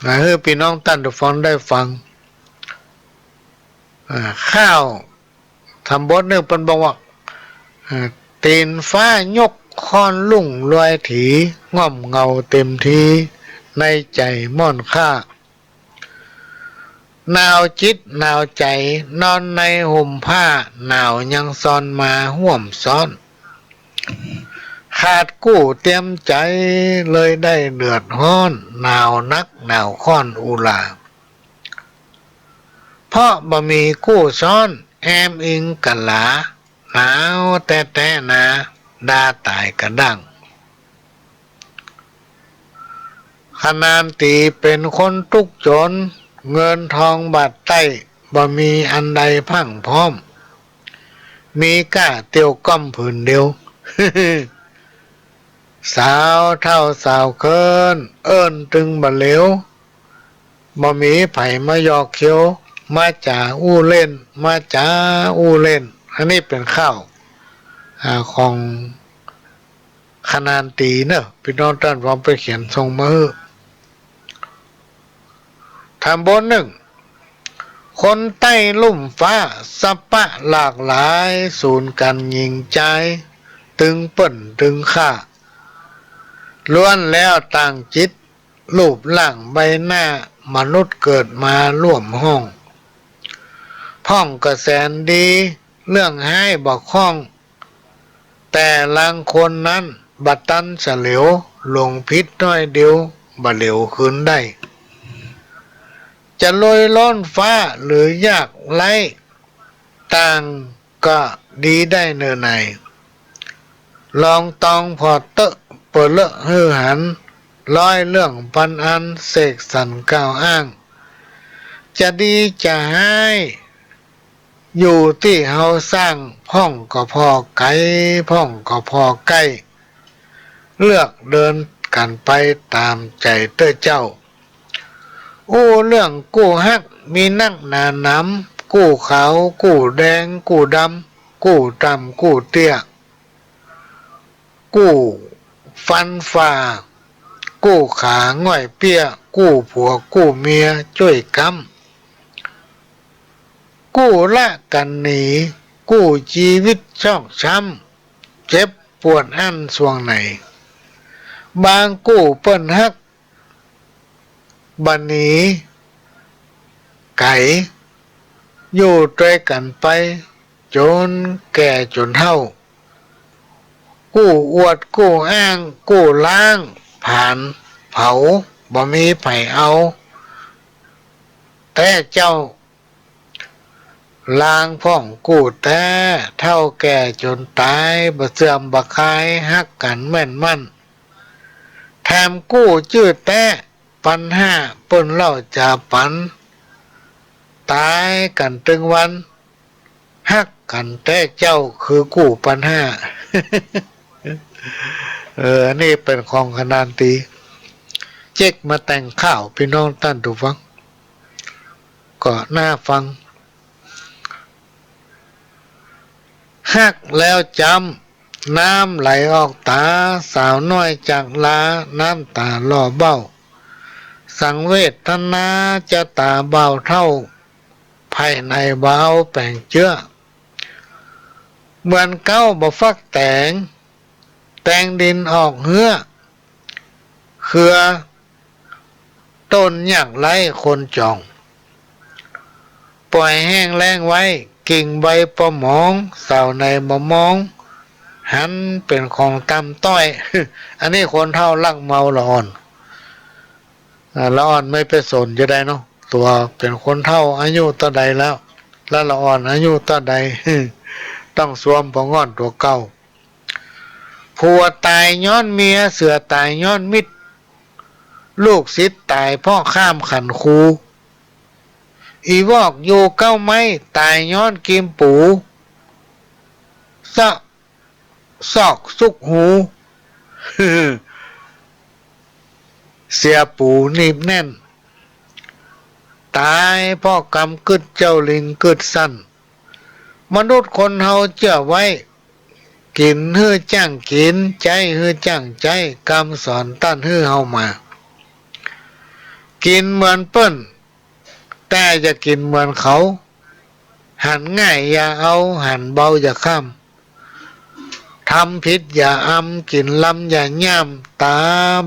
ให้พี่น้องท่านทุกฟังได้ฟังข้าวทำบทหนึ่งเป็นบอกว่าตีนฟ้ายกค้อนลุ่งลอยถีง่อมเงาเต็มทีในใจม่อนค่าหนาวจิตหนาวใจนอนในห่มผ้าหนาวยังซ้อนมาห่วมซ้อนขาดกู้เตรียมใจเลยได้เดือดร้อนหนาวนักหนาวค้อนอุลาเพราะบ่มีกู้ซ้อนแอมอิงกันหลาหนาวแต่นาดาตายกระดังขนานตีเป็นคนทุกข์จนเงินทองบาดใต้บ่มีอันใดพังพร้อมมีก้าเตียวก้อมผืนเดียว สาวเท่าสาวเคินเอิ้นตึงบ่เหลวบ่มีไผมายอกเขียวมาจ่าอู้เล่นมาจ่าอู้เล่นอันนี้เป็นข้าวของขนานตีเนอะพี่น้องท่านพร้อมไปเขียนทรงมือทำบนหนึ่งคนใต้ลุ่มฟ้าสะปะหลากหลายสูนกันยิงใจตึงเปิ่นตึงข้าล้วนแล้วต่างจิตรูปร่างใบหน้ามนุษย์เกิดมาร่วมห้องพ่องกระแสนดีเรื่องให้บอกข้องแต่ลางคนนั้นบัดตันเฉลียวลงพิษน้อยเดียวบะเหลวคืนได้จะลอยล้อนฟ้าหรือยากไล่ต่างก็ดีได้เนื้อในลองตองพอเตอะเปิดเลอะฮือหันร้อยเรื่องปันอันเสกสรรกล่าวอ้างจะดีจะให้อยู่ที่เฮาสร้างพ่องก็พอไกลพ่องก็พอใกล้เลือกเดินกันไปตามใจเต้อเจ้าอู้เรื่องกู้ฮักมีนักหนาน้ำกู้ขาวกู้แดงกู้ดำกู้ดำกู้เตี้ยกู้ฟันฝ่ากู้ขาง่อยเปี้ยกู้ผัวกู้เมียช่วยกำกู้ละกันหนีกู้ชีวิตชอกช้ำเจ็บปวดอั้นส่วงไหนบางกู้เปิ้นฮักบันนี้ไก่อยู่ด้วยกันไปจนแก่จนเฒ่ากู้อวดกู้อ้างกู้ล้างผ่านเผาบ่มีไผเอาแต่เจ้าลางพ่องกู้แต่เท่าแก่จนตายบ่เสื่อมบ่คายฮักกันแม่นมั่นแถมกู้ชื่อแต่ปัญหาเปิ้นเล่าจะปันตายกันตึงวันฮักกันแต่เจ้าคือกู้ปัญหา นี่เป็นของขนานตีเจ๊กมาแต่งข้าวพี่น้องท่านทุกฟังก็น่าฟังฮักแล้วจำน้ำไหลออกตาสาวน้อยจากลาน้ำตาล่อเบ้าสังเวทนาจะตาเบาเท่าภายในเบาแป่งเจื้อเหมือนเก้าบ่ฟักแตงดินออกเหื้อเครือต้นอยากไล่คนจองปล่อยแห้งแล้งไว้กิ่งใบประมองเสาในมะมองหันเป็นของตำต้อย อันนี้คนเท่าลักเมาละอ่อนละอ่อนไม่ไปสนจะได้เนาะตัวเป็นคนเท่าอายุต่อใดแล้วละอ่อนอายุต่อใด ต้องสวมผงอ่อนตัวเก่า ผัวตายย้อนเมียเสือตายย้อนมิตรลูกศิษย์ตายเพราะข้ามขันครูอีวอกโยเก้าไม้ตายย้อนกิมปูซอกสุกหู เสียปูนีบแน่นตายเพราะกรรมกึดเจ้าลิงกึดสั้นมนุษย์คนเฮาเชื่อไว้กินฮื้อจ้างกินใจฮื้อจ้างใจกรรมสอนตั้นฮื้อเฮามากินเหมือนเปิ้นแต่จะกินเหมือนเขาหันง่ายอย่าเอาหันเบาอย่าข้ามทำผิดอย่าอำกินลำอย่าย่ำตา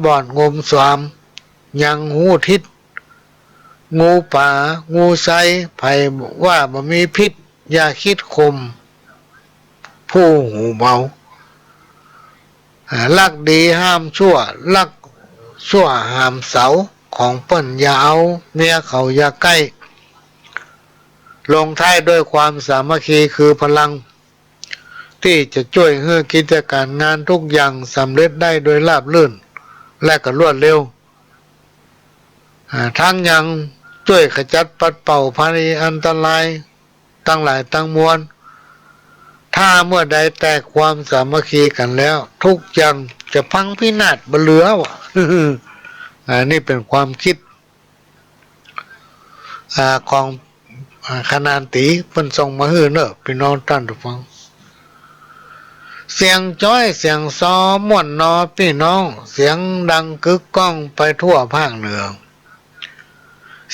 บอดงมสวามยังหูทิศงูป่างูไซไผว่าบ่มีพิษอย่าคิดคมผู้หูเบาลักดีห้ามชั่วลักชั่วห้ามเสาของเปิ้นอย่าเอาเมียเขาอย่าใกล้ลงท้ายด้วยความสามัคคีคือพลังที่จะช่วยให้กิจการงานทุกอย่างสำเร็จได้โดยราบรื่นและก็รวดเร็วทั้งยังช่วยขจัดปัดเป่าภัยอันตรายตั้งหลายตั้งมวลถ้าเมื่อใดแตกความสามัคคีกันแล้วทุกอย่างจะพังพินาศบ่เหลือวะ นี่เป็นความคิดของคณานตีเพิ่นส่งมาให้เนอะพี่น้องท่านผู้ฟังเสียงจ้อยเสียงซอม่วนนอพี่น้องเสียงดังกึกก้องไปทั่วภาคเหนือ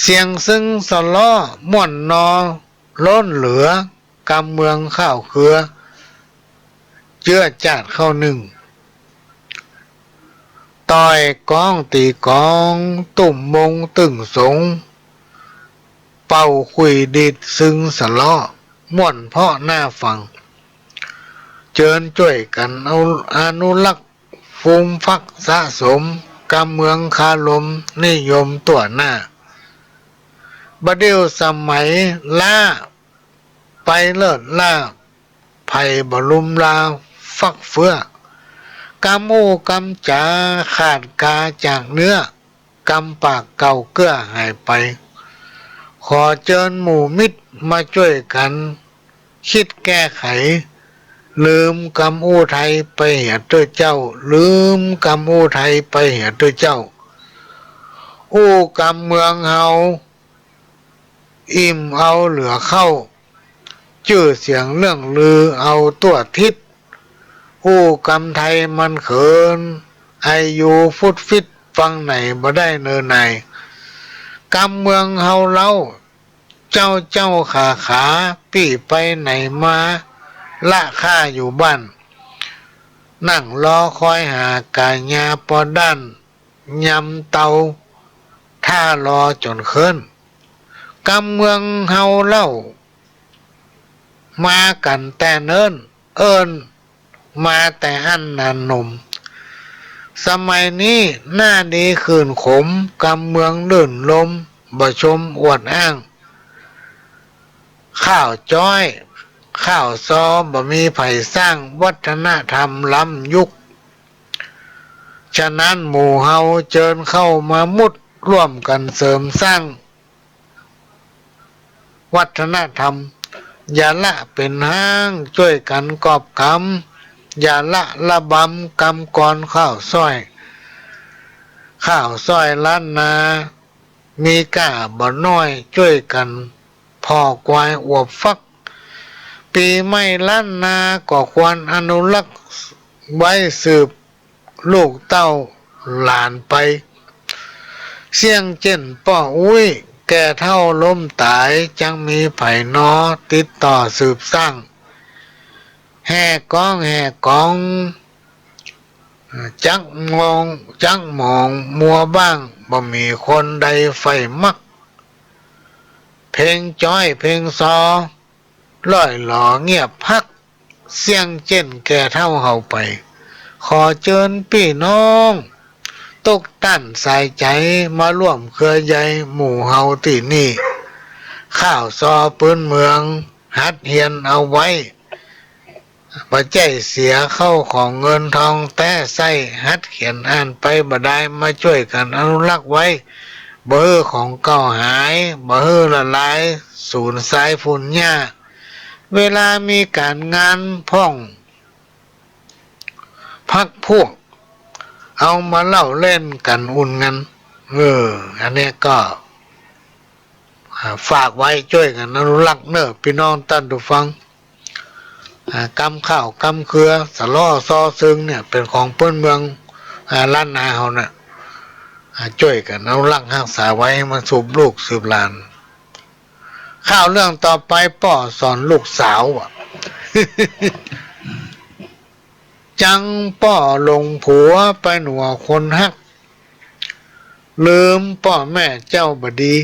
เสียงซึ่งสล้อม่วนนอล้นเหลือกำเมืองข้าวเครือเจื้อจาดเข้าหนึ่งต่อยกองตีกองตุ่มมงตึงสงเป่าคุยดิดซึ่งสล้อม่วนเพาะหน้าฟังเจิญช่วยกันเอาอนุรักษ์ฟูมฟักสะสมกำเมืองคาลมนิยมตัวหน้าบัดเดียวสมัยล่าไปเลิศล่าไผ่บรุมลาฟักเฟือกำโอ้กำจ๋าขาดกาจากเนื้อกำปากเก่าเกื้อหายไปขอเจิญหมู่มิตรมาช่วยกันคิดแก้ไขลืมกำอู้ไทยไปเหียด้วยเจ้าลืมกำอู้ไทยไปเหียด้วยเจ้าอู้กำเมืองเฮาอิ่มเอาเหลือเข้าชื่อเสียงเรื่องลือเอาตัวทิศอู้กำไทยมันเขินไออยู่ฟุดฟิตฟังไหนบ่ได้เนินไหนกำเมืองเฮาเล่าเจ้าขาปี่ไปไหนมาละข้าอยู่บ้านนั่งรอคอยหากาญาปอด้านยำเตาท่ารอจนเคินกำเมืองเฮาเล่ามากันแต่เนิ่นเอิญมาแต่อันนานนมสมัยนี้หน้าดีคืนขมกำเมืองลื่นลมบ่ชมอวดอ้างข้าวจ้อยข้าวซอบ่มีไผสร้างวัฒนธรรมล้ำยุคฉะนั้นหมู่เฮาเจิญเข้ามามุดร่วมกันเสริมสร้างวัฒนธรรมอย่าละเป็นห้างช่วยกันกอบกำอย่าละระบำกำกรข้าวซ้อยล้านนามีก้าบ่น้อยช่วยกันพ่อกวายอวบฟักปีไม่ล้านนาก็ควรอนุรักษ์ไว้สืบลูกเต้าหลานไปเสียงเจนป้ออุ้ยแก่เท่าล้มตายจังมีไผ่นอติดต่อสืบสร้างแห่กองจักมองมัวบ้างบ่มีคนใดไฟมักเพลงจ้อยเพลงซอล่อยหล่อเงียบพักเสียงเจนแก่เท่าเฮาไปขอเชิญพี่น้องตกตั้นใส่ใจมาร่วมเครือใยหมู่เฮาที่นี่ข้าวซอปืนเมืองหัดเฮียนเอาไว้ ปัจจัยเสียเข้าของเงินทองแต่ใส่หัดเขียนอ่านไปบ่ได้มาช่วยกันอนุรักษ์ไว้เบอร์ของเก่าหายเบอร์ละลายสูญสายฝุ่นหญ้าเวลามีการงานพ่องพักพวกเอามาเล่าเล่นกันอุ่นกันอันนี้ก็ฝากไว้ช่วยกันอนุรักษ์เนอะพี่น้องท่านผู้ฟังกำข้าวกำเครือสะล้อซอซึงเนี่ยเป็นของเพื่อนเมืองล้านนาเขาเนี่ยช่วยกันอนุรักษ์รักษาไว้ให้มันสืบลูกสืบหลานข้าวเรื่องต่อไปป่อสอนลูกสาวจังป่อลงผัวไปหนัวคนฮักลืมป่อแม่เจ้าบดี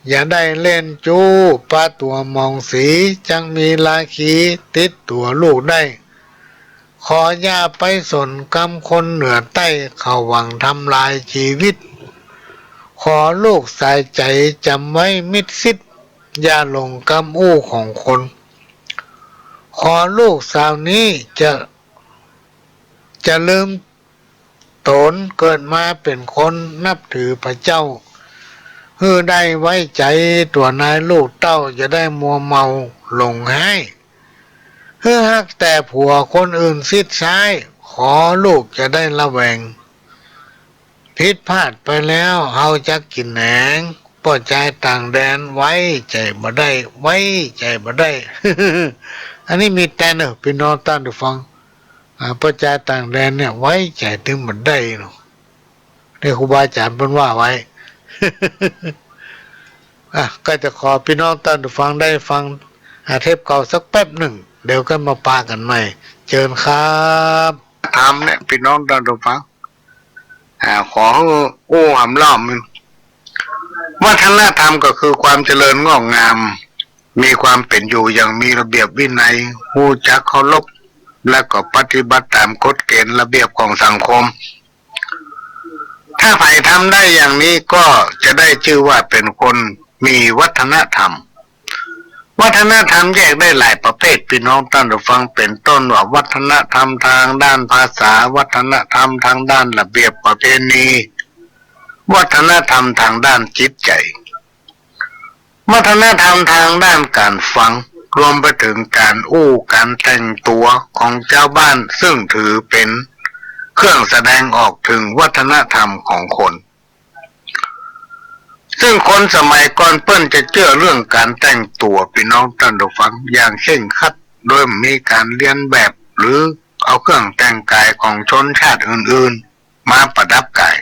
อย่าได้เล่นจู้ป้าตัวมองสีจังมีลาขีติดตัวลูกได้ขออย่าไปสนกรรมคนเหนือใต้เขาหวังทำลายชีวิตขอลูกสายใจจำไว้มิดซิดอย่าหลงกรรมอู้ของคนขอลูกสาวนี้จะลืมตนเกิดมาเป็นคนนับถือพระเจ้าเพื่อได้ไว้ใจตัวนายลูกเต้าจะได้มัวเมาหลงให้เพื่อฮักแต่ผัวคนอื่นซิดซ้ายขอลูกจะได้ระแวงผิดพลาดไปแล้วเฮาจะกินแหนงป้อใจต่างแดนไว้ใจบ่ได้ไว้ใจบ่ได้ อันนี้มีแต่เนอะพี่น้องท่านผู้ฟังป้อใจต่างแดนเนี่ยไว้ใจถึงบ่ได้เนาะนี่ครูบาอาจารย์เพิ่นว่าไว้ ก็จะขอพี่น้องท่านผู้ฟังได้ฟังเทปเก่าสักแป๊บหนึ่งเดี๋ยวก็มาปากันใหม่เชิญครับทำเนี่ยพี่น้องท่านผู้ฟังขออู้หำล้อมวัฒนธรรมก็คือความเจริญงอกงามมีความเป็นอยู่อย่างมีระเบียบวินัยรู้จักเคารพและก็ปฏิบัติตามกฎเกณฑ์ระเบียบของสังคมถ้าใครทำได้อย่างนี้ก็จะได้ชื่อว่าเป็นคนมีวัฒนธรรมวัฒนธรรมแยกได้หลายประเภทพี่น้องท่านผู้ฟังเป็นต้นว่าวัฒนธรรมทางด้านภาษาวัฒนธรรมทางด้านระเบียบประเพณีวัฒนธรรมทางด้านจิตใจวัฒนธรรมทางด้านการฟังรวมไปถึงการอู้การแต่งตัวของเจ้าบ้านซึ่งถือเป็นเครื่องแสดงออกถึงวัฒนธรรมของคนซึ่งคนสมัยก่อนเปิ้นจะเชื่อเรื่องการแต่งตัวพี่น้องท่านผู้ฟังอย่างเคร่งครัดโดยมีการเลียนแบบหรือเอาเครื่องแต่งกายของชนชาติอื่นๆมาประดับกาย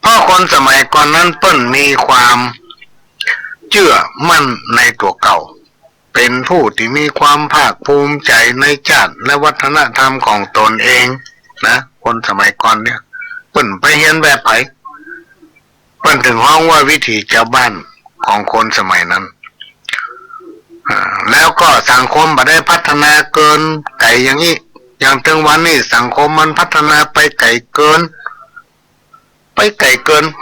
เพราะคนสมัยก่อนนั้นเปิ้นมีความเชื่อมั่นในตัวเก่าเป็นผู้ที่มีความภาคภูมิใจในชาติและวัฒนธรรมของตนเองนะคนสมัยก่อนเนี่ยเปิ้นไปเรียนแบบไผเปิ้นถึงห้องว่าวิถีชาวบ้านของคนสมัยนั้นแล้วก็สังคมบ่ได้พัฒนาเกินไกลอย่างนี้อย่างถึงวันนี้สังคมมันพัฒนาไปไกลเกิน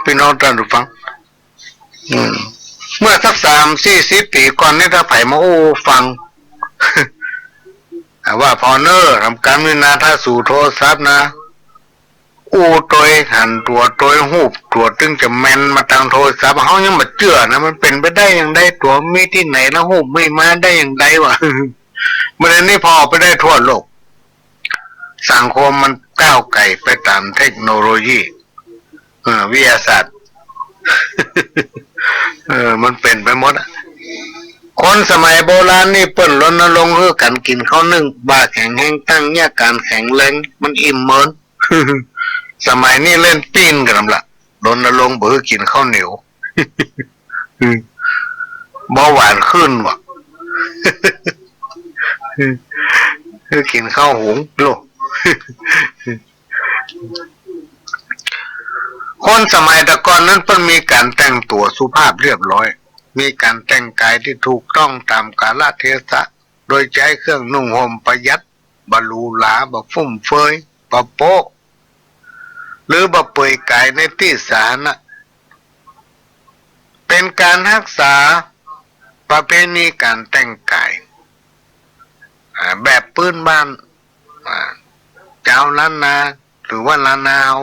พี่น้องท่านผู้ฟังเมื่อสัก30-40 ปีก่อนนี่ถ้าไผมาอู้ฟัง ว่าพอเนอร์ทำการวินาถ้าสู่โทรศัพท์นะอู้ตัวหันตัวหูบตัวตึงจะแมนมาทางโทรศัพท์เขายังมาเชื่อนะมันเป็นไปได้อย่างไรตัวมีที่ไหนแล้วหูบไม่มาได้อย่างไรวะ มันนี่พอไปได้ทั่วโลกสังคมมันก้าวไกลไปตามเทคโนโลยีวิทยาศาสตร์ มันเป็นไปหมดคนสมัยโบราณนี่เปิ้นรณรงค์คือกันกินข้าวนึ่งบาแข็งแห้งตั้งเนี่ยการแข็งแรงมันอิ่มเหมือน สมัยนี้เล่นปีนกันละรณรงค์เบื่อกินข้าวเหนียว เบาหวานขึ้นวะ คือกินข้าวหุงโลก คนสมัยตะก่อนนั้นเพิ่งมีการแต่งตัวสุภาพเรียบร้อยมีการแต่งกายที่ถูกต้องตามกาลเทศะโดยใช้เครื่องนุ่งห่มประหยัดบหรูหราบ่ฟุ่มเฟือยบ่โป๊ะหรือบ่เปื่อยกายในที่สาธารณะเป็นการรักษาประเพณีการแต่งกาย แบบพื้นบ้านเจ้าล้านนาหรือว่าล้านนาเฮา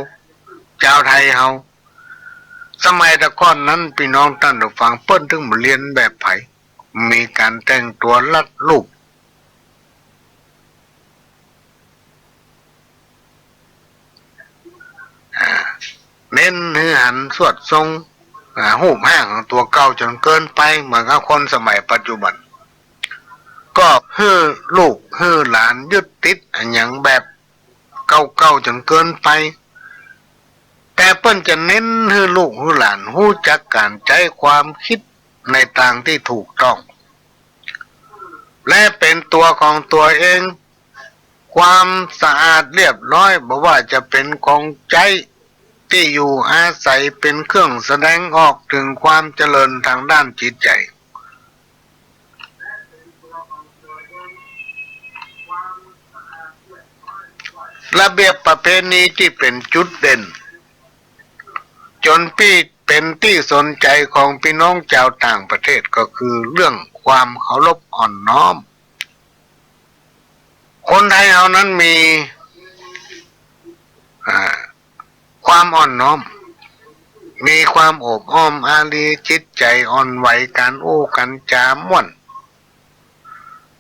เจ้าไทยเฮาสมัยตะก้อนนั้นพี่น้องท่านผู้ฟังเปิ้นถึงเรียนแบบไผมีการแต่งตัวลัดรูปเน้นให้หันสวดทรงหูปแห้งของตัวเก่าจนเกินไปเหมือนกับคนสมัยปัจจุบันก็ฮื้อลูกฮื้อหลานยึดติดอย่างแบบเก่าๆจนเกินไปแต่เปิ้นจะเน้นให้ลูกให้หลานรู้จักการใช้ความคิดในทางที่ถูกต้องและเป็นตัวของตัวเองความสะอาดเรียบร้อยบ่ว่าจะเป็นของใจที่อยู่อาศัยเป็นเครื่องแสดงออกถึงความเจริญทางด้านจิตใจระเบียบประเพณีที่เป็นจุดเด่นจนเป็นที่สนใจของพี่น้องชาวต่างประเทศก็คือเรื่องความเคารพอ่อนน้อมคนไทยเรานั้นมีความอ่อนน้อมมีความโอบอ้อมอารีจิตใจอ่อนไหวการโอ้กันจาม่วน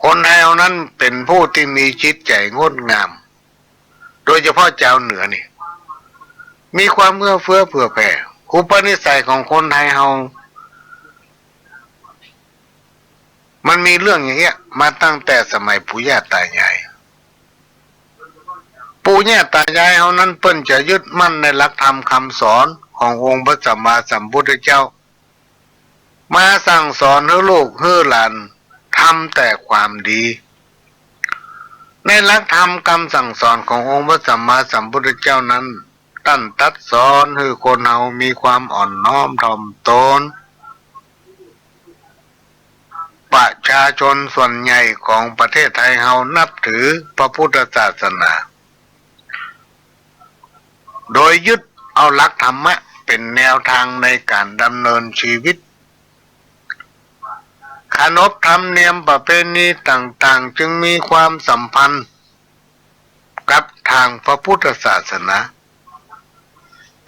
คนไทยเรานั้นเป็นผู้ที่มีจิตใจงดงามโดยเฉพาะชาวเหนือนี่มีความเอื้อเฟื้อเผื่อแผ่อุปนิสัยของคนไทยเรามันมีเรื่องอย่างเงี้ยมาตั้งแต่สมัยปู่ย่าตายายปู่ย่าตายายเขานั้นเปิ้นจะยึดมั่นในหลักธรรมคำสอนขององค์พระสัมมาสัมพุทธเจ้ามาสั่งสอนให้ลูกให้หลานทำแต่ความดีในหลักธรรมคำสั่งสอนขององค์พระสัมมาสัมพุทธเจ้านั้นท่านตรัสสอนให้คนเรามีความอ่อนน้อมถ่อมตนประชาชนส่วนใหญ่ของประเทศไทยเรานับถือพระพุทธศาสนาโดยยึดเอาหลักธรรมะเป็นแนวทางในการดำเนินชีวิตขนบธรรมเนียมประเพณีต่างๆจึงมีความสัมพันธ์กับทางพระพุทธศาสนา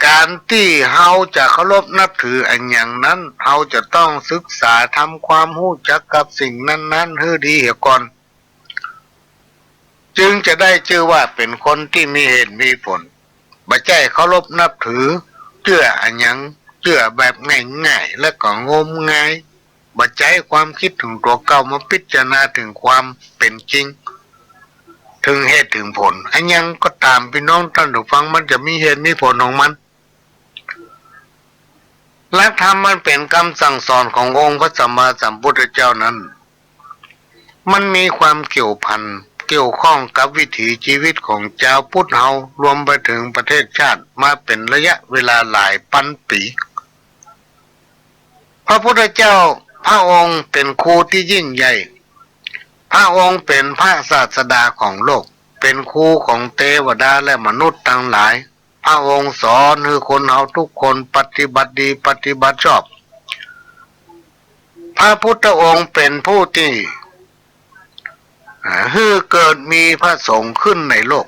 การที่เฮาจะเคารพนับถืออันอย่างนั้นเฮาจะต้องศึกษาทำความรู้จักกับสิ่งนั้นๆให้ดีเสียก่อนจึงจะได้ชื่อว่าเป็นคนที่มีเหตุมีผลบ่ใช่เคารพนับถือเชื่ออันหยังเชื่อแบบง่ายๆและก็งมงายบ่ใช้ความคิดถึงตัวเก่ามาพิจารณาถึงความเป็นจริงถึงเหตุถึงผลอันยังก็ตามพี่น้องท่านผู้ฟังมันจะมีเหตุมีผลของมันหลักธรรมมันเป็นคำสั่งสอนขององค์พระสัมมาสัมพุทธเจ้านั้นมันมีความเกี่ยวพันเกี่ยวข้องกับวิถีชีวิตของชาวพุทธเฮารวมไปถึงประเทศชาติมาเป็นระยะเวลาหลายพันปีพระพุทธเจ้าพระองค์เป็นครูที่ยิ่งใหญ่พระองค์เป็นพระศาสดาของโลกเป็นครูของเทวดาและมนุษย์ทั้งหลายพระองค์สอนให้คนเฮาทุกคนปฏิบัติดีปฏิบัติชอบพระพุทธองค์เป็นผู้ที่ให้เกิดมีพระสงฆ์ขึ้นในโลก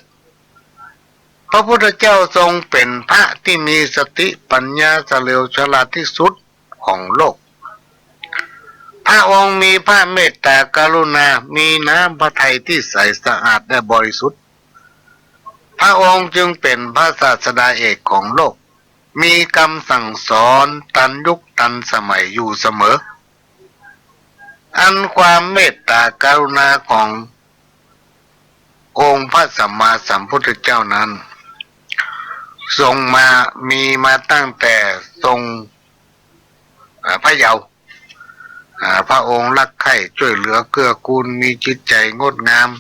พระพุทธเจ้าทรงเป็นพระที่มีสติปัญญาเฉลียวฉลาดที่สุดของโลกพระองค์มีพระเมตตากรุณามีน้ำพระทัยที่ใสสะอาดและบริสุทธิ์พระองค์จึงเป็นพระศาสดาเอกของโลกมีคำสั่งสอนทันยุคทันสมัยอยู่เสมออันความเมตตากรุณาขององค์พระสัมมาสัมพุทธเจ้านั้นทรงมีมาตั้งแต่ทรงพระเยาว์พระองค์รักใคร่ช่วยเหลือเกื้อกูลมีจิตใจงดงาม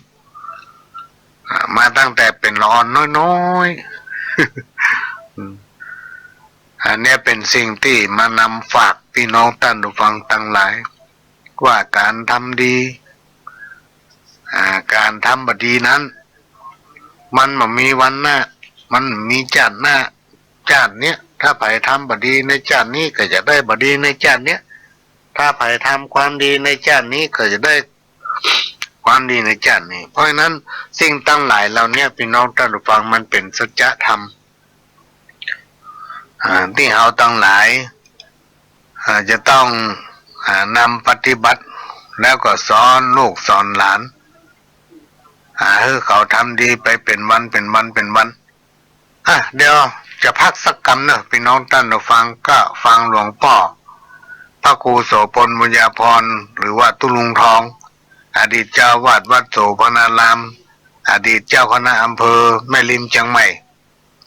มาตั้งแต่เป็นละอ่อนน้อยๆ อันนี้เป็นสิ่งที่มานำฝากพี่น้องท่านผู้ฟังทั้งหลายว่าการทำดีการทำบดีนั้นมันไม่มีวันหน้ามันมีชาติหน้าชาติเนี้ยถ้าใครทำบดีในชาตินี้ก็จะได้บดีในชาติเนี้ยถ้าใครทำความดีในชาตินี้ก็จะได้ ความดีในชาตินี้เพราะฉะนั้นสิ่งตั้งหลายเหล่านี้พี่น้องท่านผู้ฟังมันเป็นสัจธรรมที่เราตั้งหลายจะต้องนำปฏิบัติแล้วก็สอนลูกสอนหลานให้เขาทำดีไปเป็นวันเดี๋ยวจะพักสักคำนะพี่น้องท่านผู้ฟังก็ฟังหลวงพ่อพระครูโสพลบุญญาภรณ์หรือว่าตุลุงทองอดีตเจ้าวาดวัดโสพนารามอดีตเจ้าคณะอำเภอแม่ริมเชียงใหม่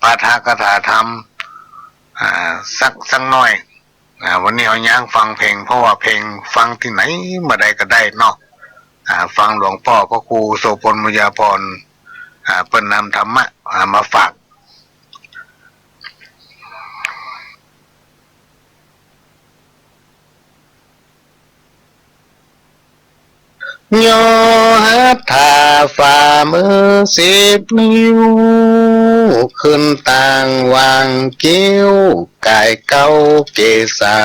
ปาฐกถาธรรมสักหน่อยวันนี้เอาย่างฟังเพลงเพราะว่าเพลงฟังที่ไหนมาได้ก็ได้เนาะฟังหลวงพ่อพระครูโสพลบุญญาภรณ์เปิ้นนำธรรมะมาฝากโยหัตถาฝ่ามือ10 นิ้วขึ้นต่างวางกิ้วกายเก้าเกษา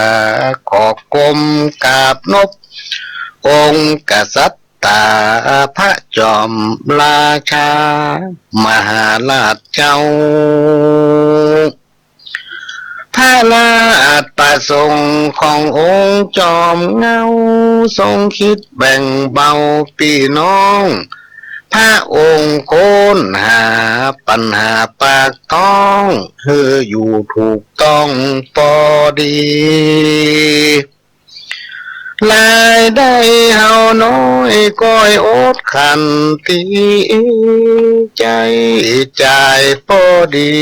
ขอกลมกราบนบองค์กษัตริย์ตาพระจอมราชามหาราชเจ้าพระราชประสงค์ขององค์จอมเงาทรงคิดแบ่งเบาพี่น้องพระองค์โคนหาปัญหาปากท้องคืออยู่ถูกต้องพอดีรายได้เฮาน้อยก้อยอดขันตีใจจ่ายพอดี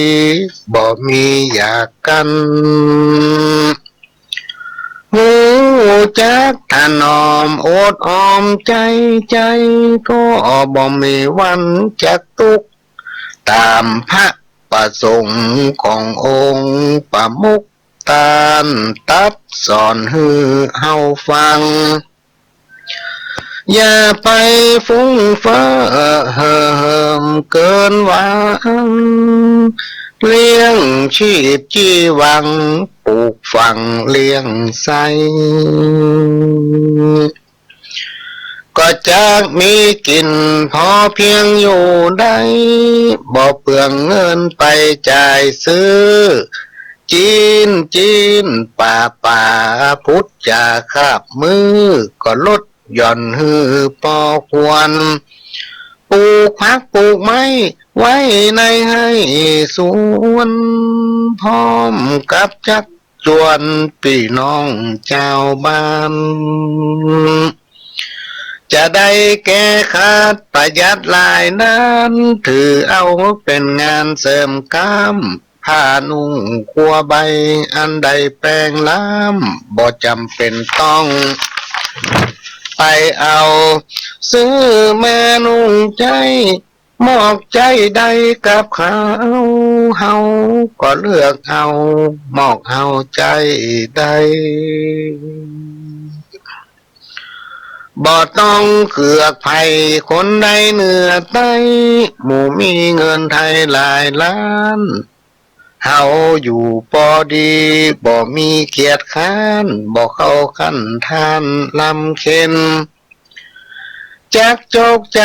บ่มีอยากกันหูจักถนอมอดออมใจก็บ่มีวันจักทุกข์ตามพระประสงค์ขององค์ประมุขตานตัดสอนให้เฮาฟังอย่าไปฟุ้งเฟ้อเหิมเกินหวังเลี้ยงชีพจีวังปลูกฝังเลี้ยงไสก็จะมีกินพอเพียงอยู่ได้บ่เปลืองเงินไปจ่ายซื้อจีนป่าพุทธจาคาบมือก็ลดหย่อนฮือพอควรปลูกผักปลูกไม้ไว้ในให้สวนพร้อมกับจักจวนพี่น้องชาวบ้านจะได้แก้ขาดประหยัดหลายนั้นถือเอาเป็นงานเสริมกำผ้านุ่งคัวใบอันใดแปลงล้ำบ่จำเป็นต้องไปเอาซื้อแม่นุ่งใจมอกใจใดกับเขาเฮาก็เลือกเอามอกเอาใจใดบ่ต้องเกือกไผ่คนใดเหนือใต้หมู่มีเงินไทยหลายล้านเฮาอยู่พอดีบ่มีเกียรติค้านบ่เข้าขั้นทานลำเค็นจักโจกใจ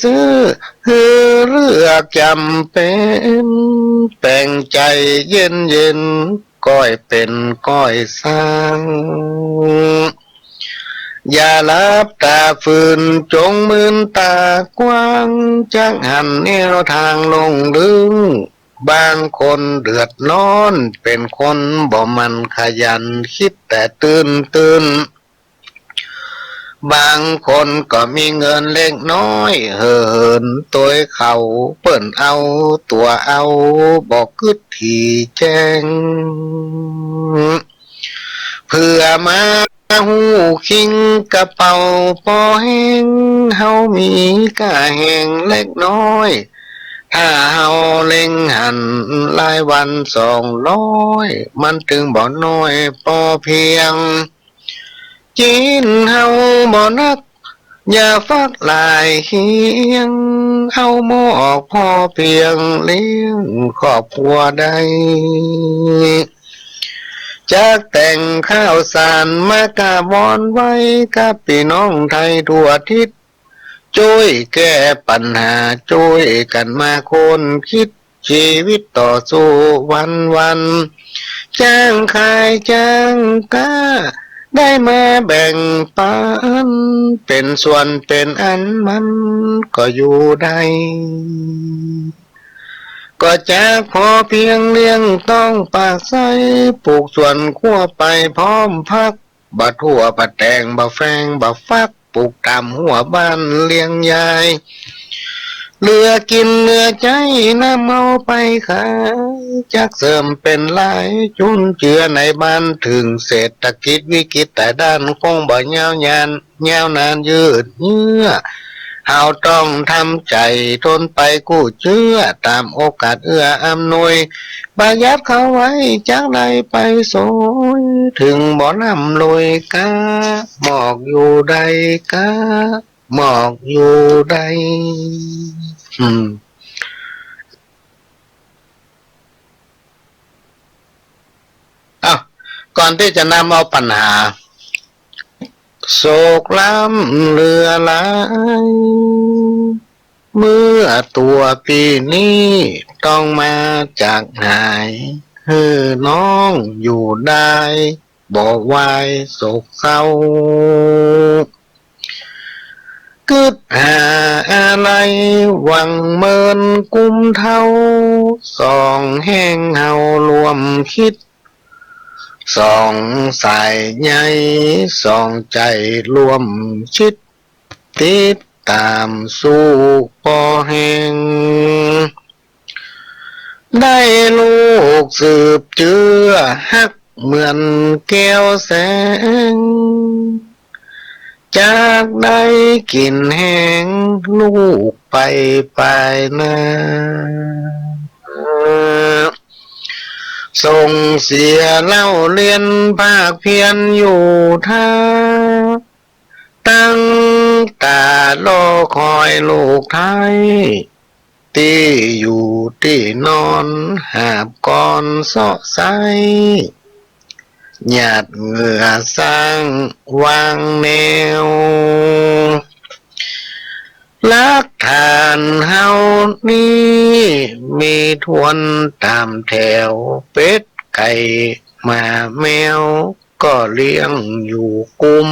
ซื้อคือเลือกจำเป็นแปลงใจเย็นก้อยเป็นก้อยสร้างอย่าลับตาฝืนจงมืนตากว้างจักหันแนวทางลงลึงบางคนเดือดร้อนเป็นคนบ่มันขยันคิดแต่ตื่นบางคนก็มีเงินเล็กน้อยเหินตัวเขาเปิ้นเอาตัวเอาบอกกึดที่แจ้งเพื่อมาหูคิงกระเป๋าพอแห้งเฮามีกะแห้งเล็กน้อยถ้าเฮาเล็งหันรายวัน200มันถึงบ่น้อยพอเพียงจีนเฮาบ่นักอย่าฟักลายเฮียงเฮาหมอกพอเพียงเลี้ยงครอบครัวได้จากแต่งข้าวสารมากะบอนไว้กับพี่น้องไทยทั่วทิศ ช่วยแก้ปัญหาช่วยกันมาคนคิดชีวิตต่อสู้วันจ้างขายจ้างกล้าได้มาแบ่งปันเป็นส่วนเป็นอันมันก็อยู่ได้ก็จะพอเพียงเลี้ยงต้องปากใสปลูกส่วนขั้วไปพร้อมพักบะทั่วบะแตงบะแฟงบะฟักปลูกตามหัวบ้านเลี้ยงยายเหลือกินเหลือใจน้ำเอาไปขายจากเสริมเป็นหลายจุนเจือในบ้านถึงเศรษฐกิจวิกฤตแต่ด้านคงบ่ยาวนานยืดเยื้อเอาต้องทำใจทนไปกู้เชื่อตามโอกาสเอื้ออำนวยประหยัดเขาไว้จากใดไปโสยถึงบ่อนำลอยกาหมอกอยู่ใดกาหมอกอยู่ใดอ้าวก่อนที่จะนำเอาปัญหาโศกล้ำเรือหลายเมื่อตัวปีนี้ต้องมาจากหายเฮ้อน้องอยู่ได้บอกวายโศกเศร้ากึดหาอะไรหวังเมินกุมเท่าสองแห้งเฮารวมคิดสองสายใยสองใจรวมชิดติดตามสู้พอแห่งได้ลูกสืบเจือฮักเหมือนแก้วแสงจากได้กินแห้งลูกไปนาส่งเสียเล่าเรียนภาคเพียรอยู่ท่าตั้งตารอคอยลูกไทยที่อยู่ที่นอนหาบก่อนเสาะไซหยาดเหงื่อสร้างวางแนวลักฐานเฮานี้มีทวนตามแถวเป็ดไก่หมาแมวก็เลี้ยงอยู่กุม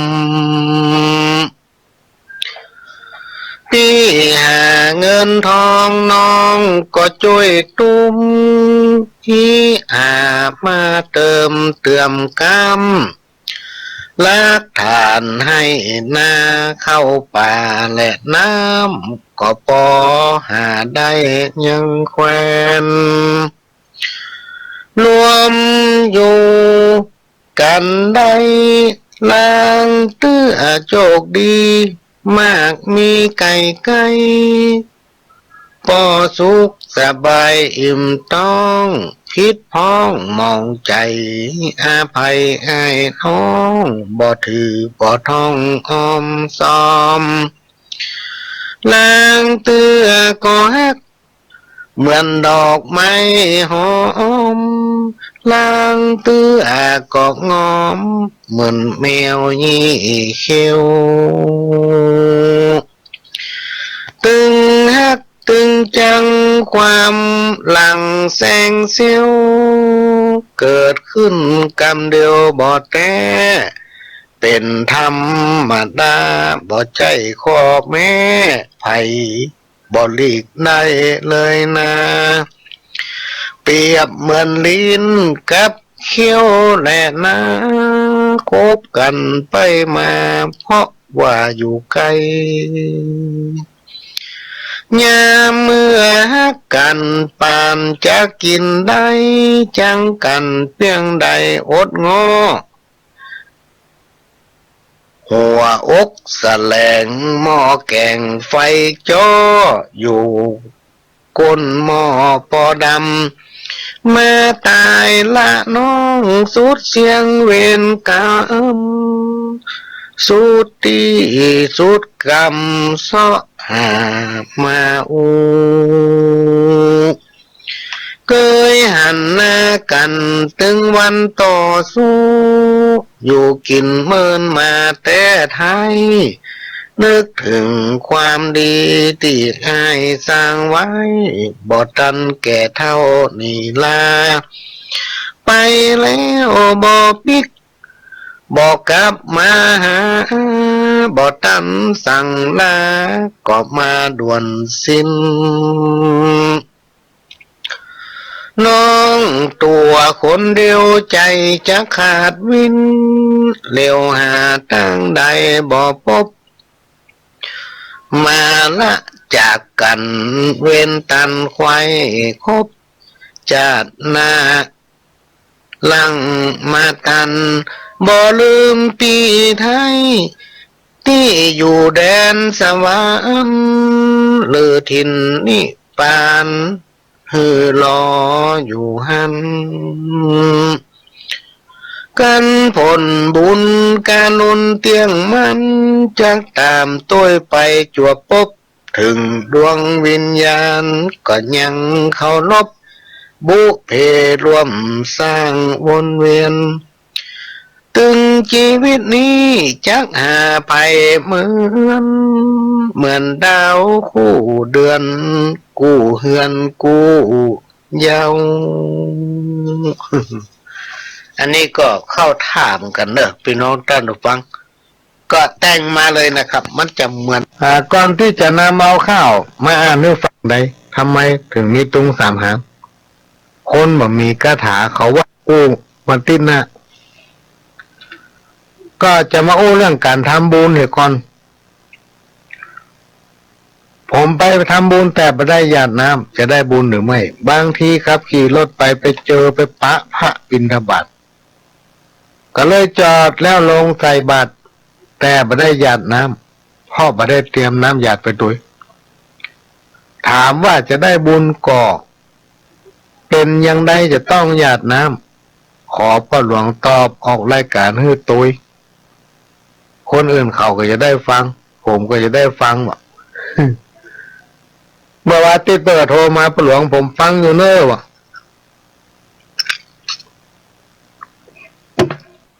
พี่หาเงินทองน้องก็ช่วยตุ้มที่อามาเติมเติมกำลักฐานให้นาเข้าป่าและน้ำก็พอหาได้ยังแควนรวมอยู่กันได้ลางเตื้อโชคดีมากมีไก่ไก่พอสุขสบายอิ่มต้องคิดพ้องมองใจอาภัยให้ท้องบ่ถือบ่ท่องอ้อมซ้อมลางเตื้อก็ฮักเหมือนดอกไม้หอมลางเตื้อก็งอมเหมือนแมวยี่เขียวตึงฮักตึงจังความหลังแสงเสียวเกิดขึ้นกำเดียวบ่แต่เป็นธรรมดาบ่ใจขอบแม่ไผบ่หลีกได้เลยนะเปรียบเหมือนลิ้นกับเขี้ยวแหละนะคบกันไปมาเพราะว่าอยู่ไกลยามเมื่อฮักกันปานจะกินได้จังกันเพียงใดอดงอหัวอกแสลงหม้อแกงไฟจ้ออยู่ก้นหม้อปอดำเมื่อตายละน้องสุดเสียงเวรกรรมสุดที่สุดกรรมเสาะหามาเคยหันหน้ากันถึงวันต่อสู้อยู่กินเมินมาแต่ไทย นึกถึงความดีที่อ้ายสร้างไว้บ่ทันแก่เท่านี้ลาไปแล้วบ่ปิกบอกกลับมาหาบ่ทันสั่งลาก็มาด่วนสิ้นน้องตัวคนเดียวใจจะขาดวินเลี้ยวหาทางใดบ่พบมาละจากกันเว้นตันควายคบจาดหน้าลังมาตันบ่ลืมปีไทยที่อยู่แดนสวรรค์หรือถิ่นนิปานฮือรออยู่หันกันผลบุญการนุนเตียงมันจะตามต้วยไปจวบพบถึงดวงวิญญาณก็ยังเคารพบุเพร่วมสร้างวนเวียนตึงชีวิตนี้จักหาไปเหมือนดาวคู่เดือนกู้เฮือนกู้เยาอันนี้ก็เข้าท่าเหมือนกันเนอะพี่น้องท่านผู้ฟังก็แต่งมาเลยนะครับมันจะเหมือนก่อนที่จะนำเอาข้าวมาอ่านให้ฟังใดทำไมถึงมีตุงสามหางคนบ่มีคาถาเขาว่าอู้มันติดนะก็จะมาอู้เรื่องการทำบุญเหตุก่อนผมไปทำบุญแต่ไม่ได้หยาดน้ำจะได้บุญหรือไม่บางทีครับขี่รถไปเจอไปปะพระบิณฑบาตก็เลยจอดแล้วลงใส่บาตรแต่ไม่ได้หยาดน้ำพ่อไม่ได้เตรียมน้ำหยาดไปด้วยถามว่าจะได้บุญก่อเป็นยังไงจะต้องหยาดน้ำขอพ่อหลวงตอบออกรายการให้ตุยคนอื่นเขาก็จะได้ฟังผมก็จะได้ฟังว่ะ เมื่อวานติดเปิดโทรมาพ่อหลวงผมฟังอยู่เน้อว่ะ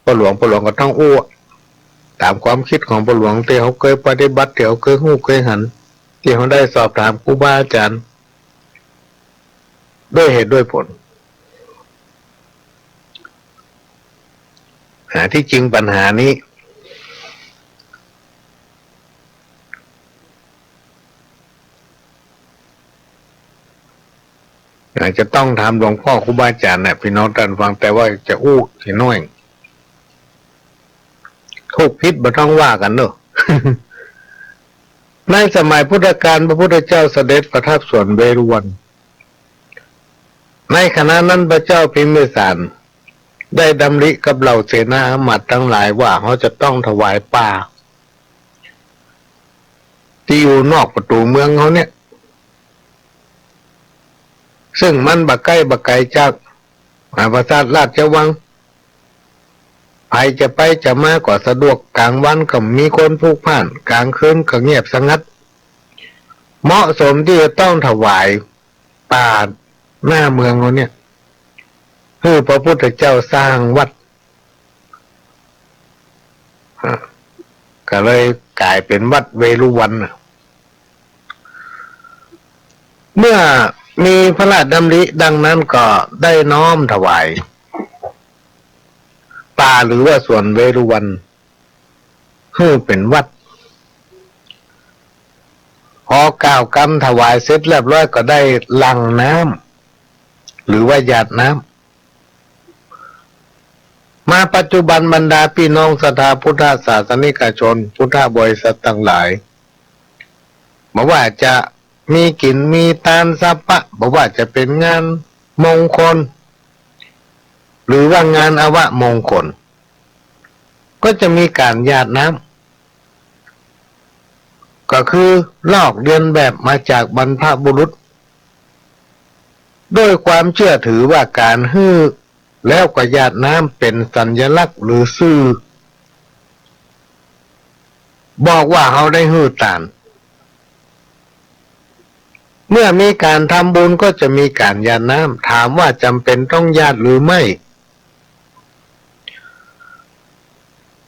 พ่อหลวงก็ต้องอู้ตามความคิดของพ่อหลวงที่เขาเคยปฏิบัติที่เขาเคยหู้เคยหันที่เขาได้สอบถามครูบาอาจารย์ด้วยเหตุด้วยผลที่จริงปัญหานี้อาจจะต้องถามหลวงพ่อครูบาอาจารย์เนี่ยพี่น้องท่านฟังแต่ว่าจะอู้ที่น้อยทุกพิษบ่ต้องว่ากันเนอะ ในสมัยพุทธกาลพระพุทธเจ้าเสด็จประทับสวนเวรุวันในขณะนั้นพระเจ้าพิมพิสารได้ดำริกับเหล่าเสนาอมาตย์ทั้งหลายว่าเขาจะต้องถวายป่าที่อยู่นอกประตูเมืองเขาเนี่ยซึ่งมันบักใกล้บักไกลจากปราสาทราชวังใครจะไปจะมาก็สะดวกกลางวันก็มีคนพลุกพล่านกลางคืนก็เงียบสงัดเหมาะสมที่จะต้องถวายป่าหน้าเมืองเขาเนี่ยคือพระพุทธเจ้าสร้างวัดก็เลยกลายเป็นวัดเวรุวันเมื่อมีพระราชดำริดังนั้นก็ได้น้อมถวายป่าหรือว่าส่วนเวรุวันให้เป็นวัดพอกล่าวกรรมถวายเสร็จเรียบร้อยก็ได้ลังน้ำหรือว่าหยาดน้ำมาปัจจุบันบรรดาพี่น้องศรัทธาพุทธศาสนิกชนพุทธบริษัททั้งหลายบอกว่าจะมีกินมีทานสัพพะบอกว่าจะเป็นงานมงคลหรือว่างานอวมงคลก็จะมีการหยาดน้ำก็คือลอกเลียนแบบมาจากบรรพบุรุษด้วยความเชื่อถือว่าการฮื้อแล้วก็หยาดน้ำเป็นสัญลักษณ์หรือสื่อบอกว่าเขาได้ฮื้อตานเมื่อมีการทำบุญก็จะมีการหยาดน้ำถามว่าจำเป็นต้องหยาดหรือไม่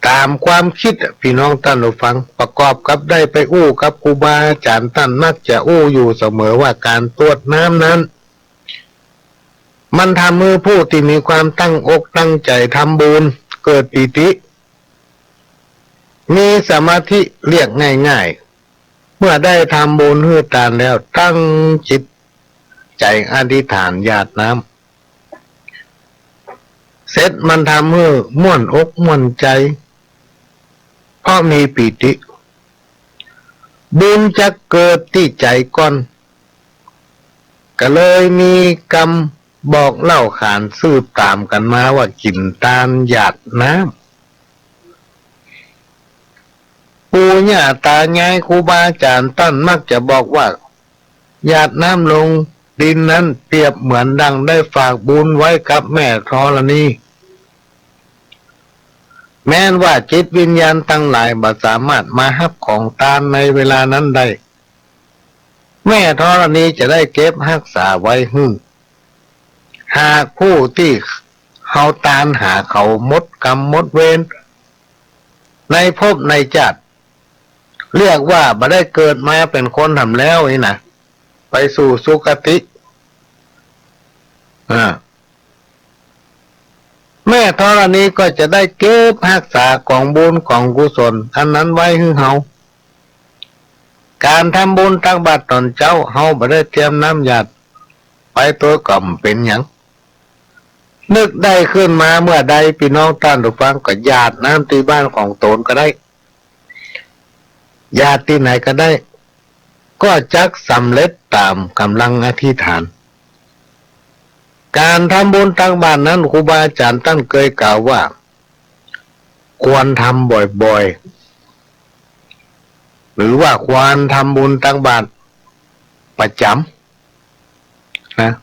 ตามความคิดพี่น้องท่านผู้ฟังประกอบกับได้ไปอู้กับครูบาอาจารย์ท่านมักจะอู้อยู่เสมอว่าการตรวจน้ำนั้นมันทำมือผู้ที่มีความตั้งอกตั้งใจทำบุญเกิดปิติมีสมาธิเรียกง่ายๆเมื่อได้ทำบุญให้ทานแล้วตั้งจิตใจอธิษฐานหยาดน้ำเสร็จมันทำให้ม่วนอกม่วนใจเพราะมีปิติบุญจะเกิดที่ใจก่อนก็เลยมีกรรมบอกเล่าขานสืบตามกันมาว่ากินตาลหยาดน้ำปู่ย่าตายายครูบาอาจารย์ท่านมักจะบอกว่าหยาดน้ำลงดินนั้นเปรียบเหมือนดังได้ฝากบุญไว้กับแม่ธรณีแม้นว่าจิตวิญญาณทั้งหลายบ่สามารถมารับของทานในเวลานั้นได้แม่ธรณีจะได้เก็บรักษาไว้หากผู้ที่เขาตานหาเขาหมดกรรมหมดเวรในภพในชาติเรียกว่าบ่ได้เกิดมาเป็นคนทำแล้วนี่นะไปสู่สุคติแม่ธรณีก็จะได้เก็บรักษาของบุญของกุศลอันนั้นไว้ให้เฮาการทำบุญตักบาตรตอนเจ้าเฮาบ่ได้เตรียมน้ำหยาดไปตัวก่อมเป็นหยังนึกได้ขึ้นมาเมื่อใดพี่น้องท่านผู้ฟังก็หยาดน้ำที่บ้านของตนก็ได้หยาดที่ไหนก็ได้ก็จักสำเร็จตามกำลังอธิษฐานการทำบุญตักบาตรนั้นครูบาอาจารย์ท่านเคยกล่าวว่าควรทำบ่อยๆหรือว่าควรทำบุญตักบาตรประจำนะ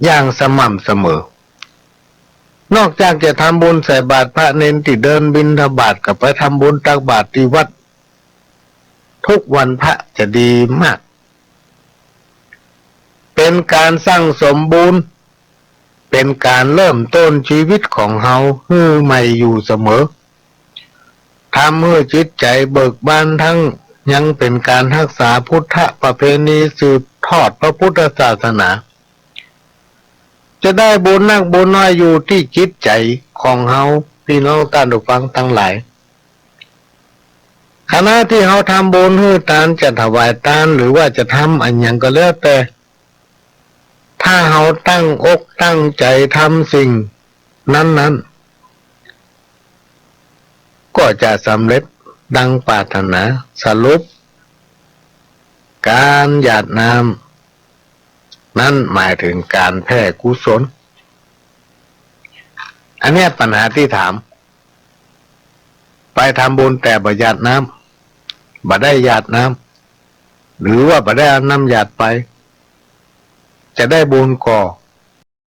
อย่างสม่ำเสมอนอกจากจะทำบุญใส่บาตรพระเนนที่เดินบิณฑบาตกับไปทำบุญตักบาตรที่วัดทุกวันพระจะดีมากเป็นการสร้างสมบูรณ์เป็นการเริ่มต้นชีวิตของเฮาให้ใหม่อยู่เสมอทำให้จิตใจเบิกบานทั้งยังเป็นการรักษาพุทธประเพณีสืบทอดพระพุทธศาสนาจะได้บุญนักบุญน้อยอยู่ที่จิตใจของเฮาพี่น้องท่านผู้ฟังทั้งหลายขณะที่เฮาทำบุญให้ทานจะถวายทานหรือว่าจะทำอันหยังก็แล้วแต่ถ้าเฮาตั้งอกตั้งใจทำสิ่งนั้นก็จะสำเร็จดังปรารถนาสรุปการหยาดน้ำนั่นหมายถึงการแผ่กุศลอันนี้ปัญหาที่ถามไปทำบุญแต่บ่หยาดน้ำบ่ได้หยาดน้ำหรือว่าบ่ได้เอาน้ำหยาดไปจะได้บุญก่อ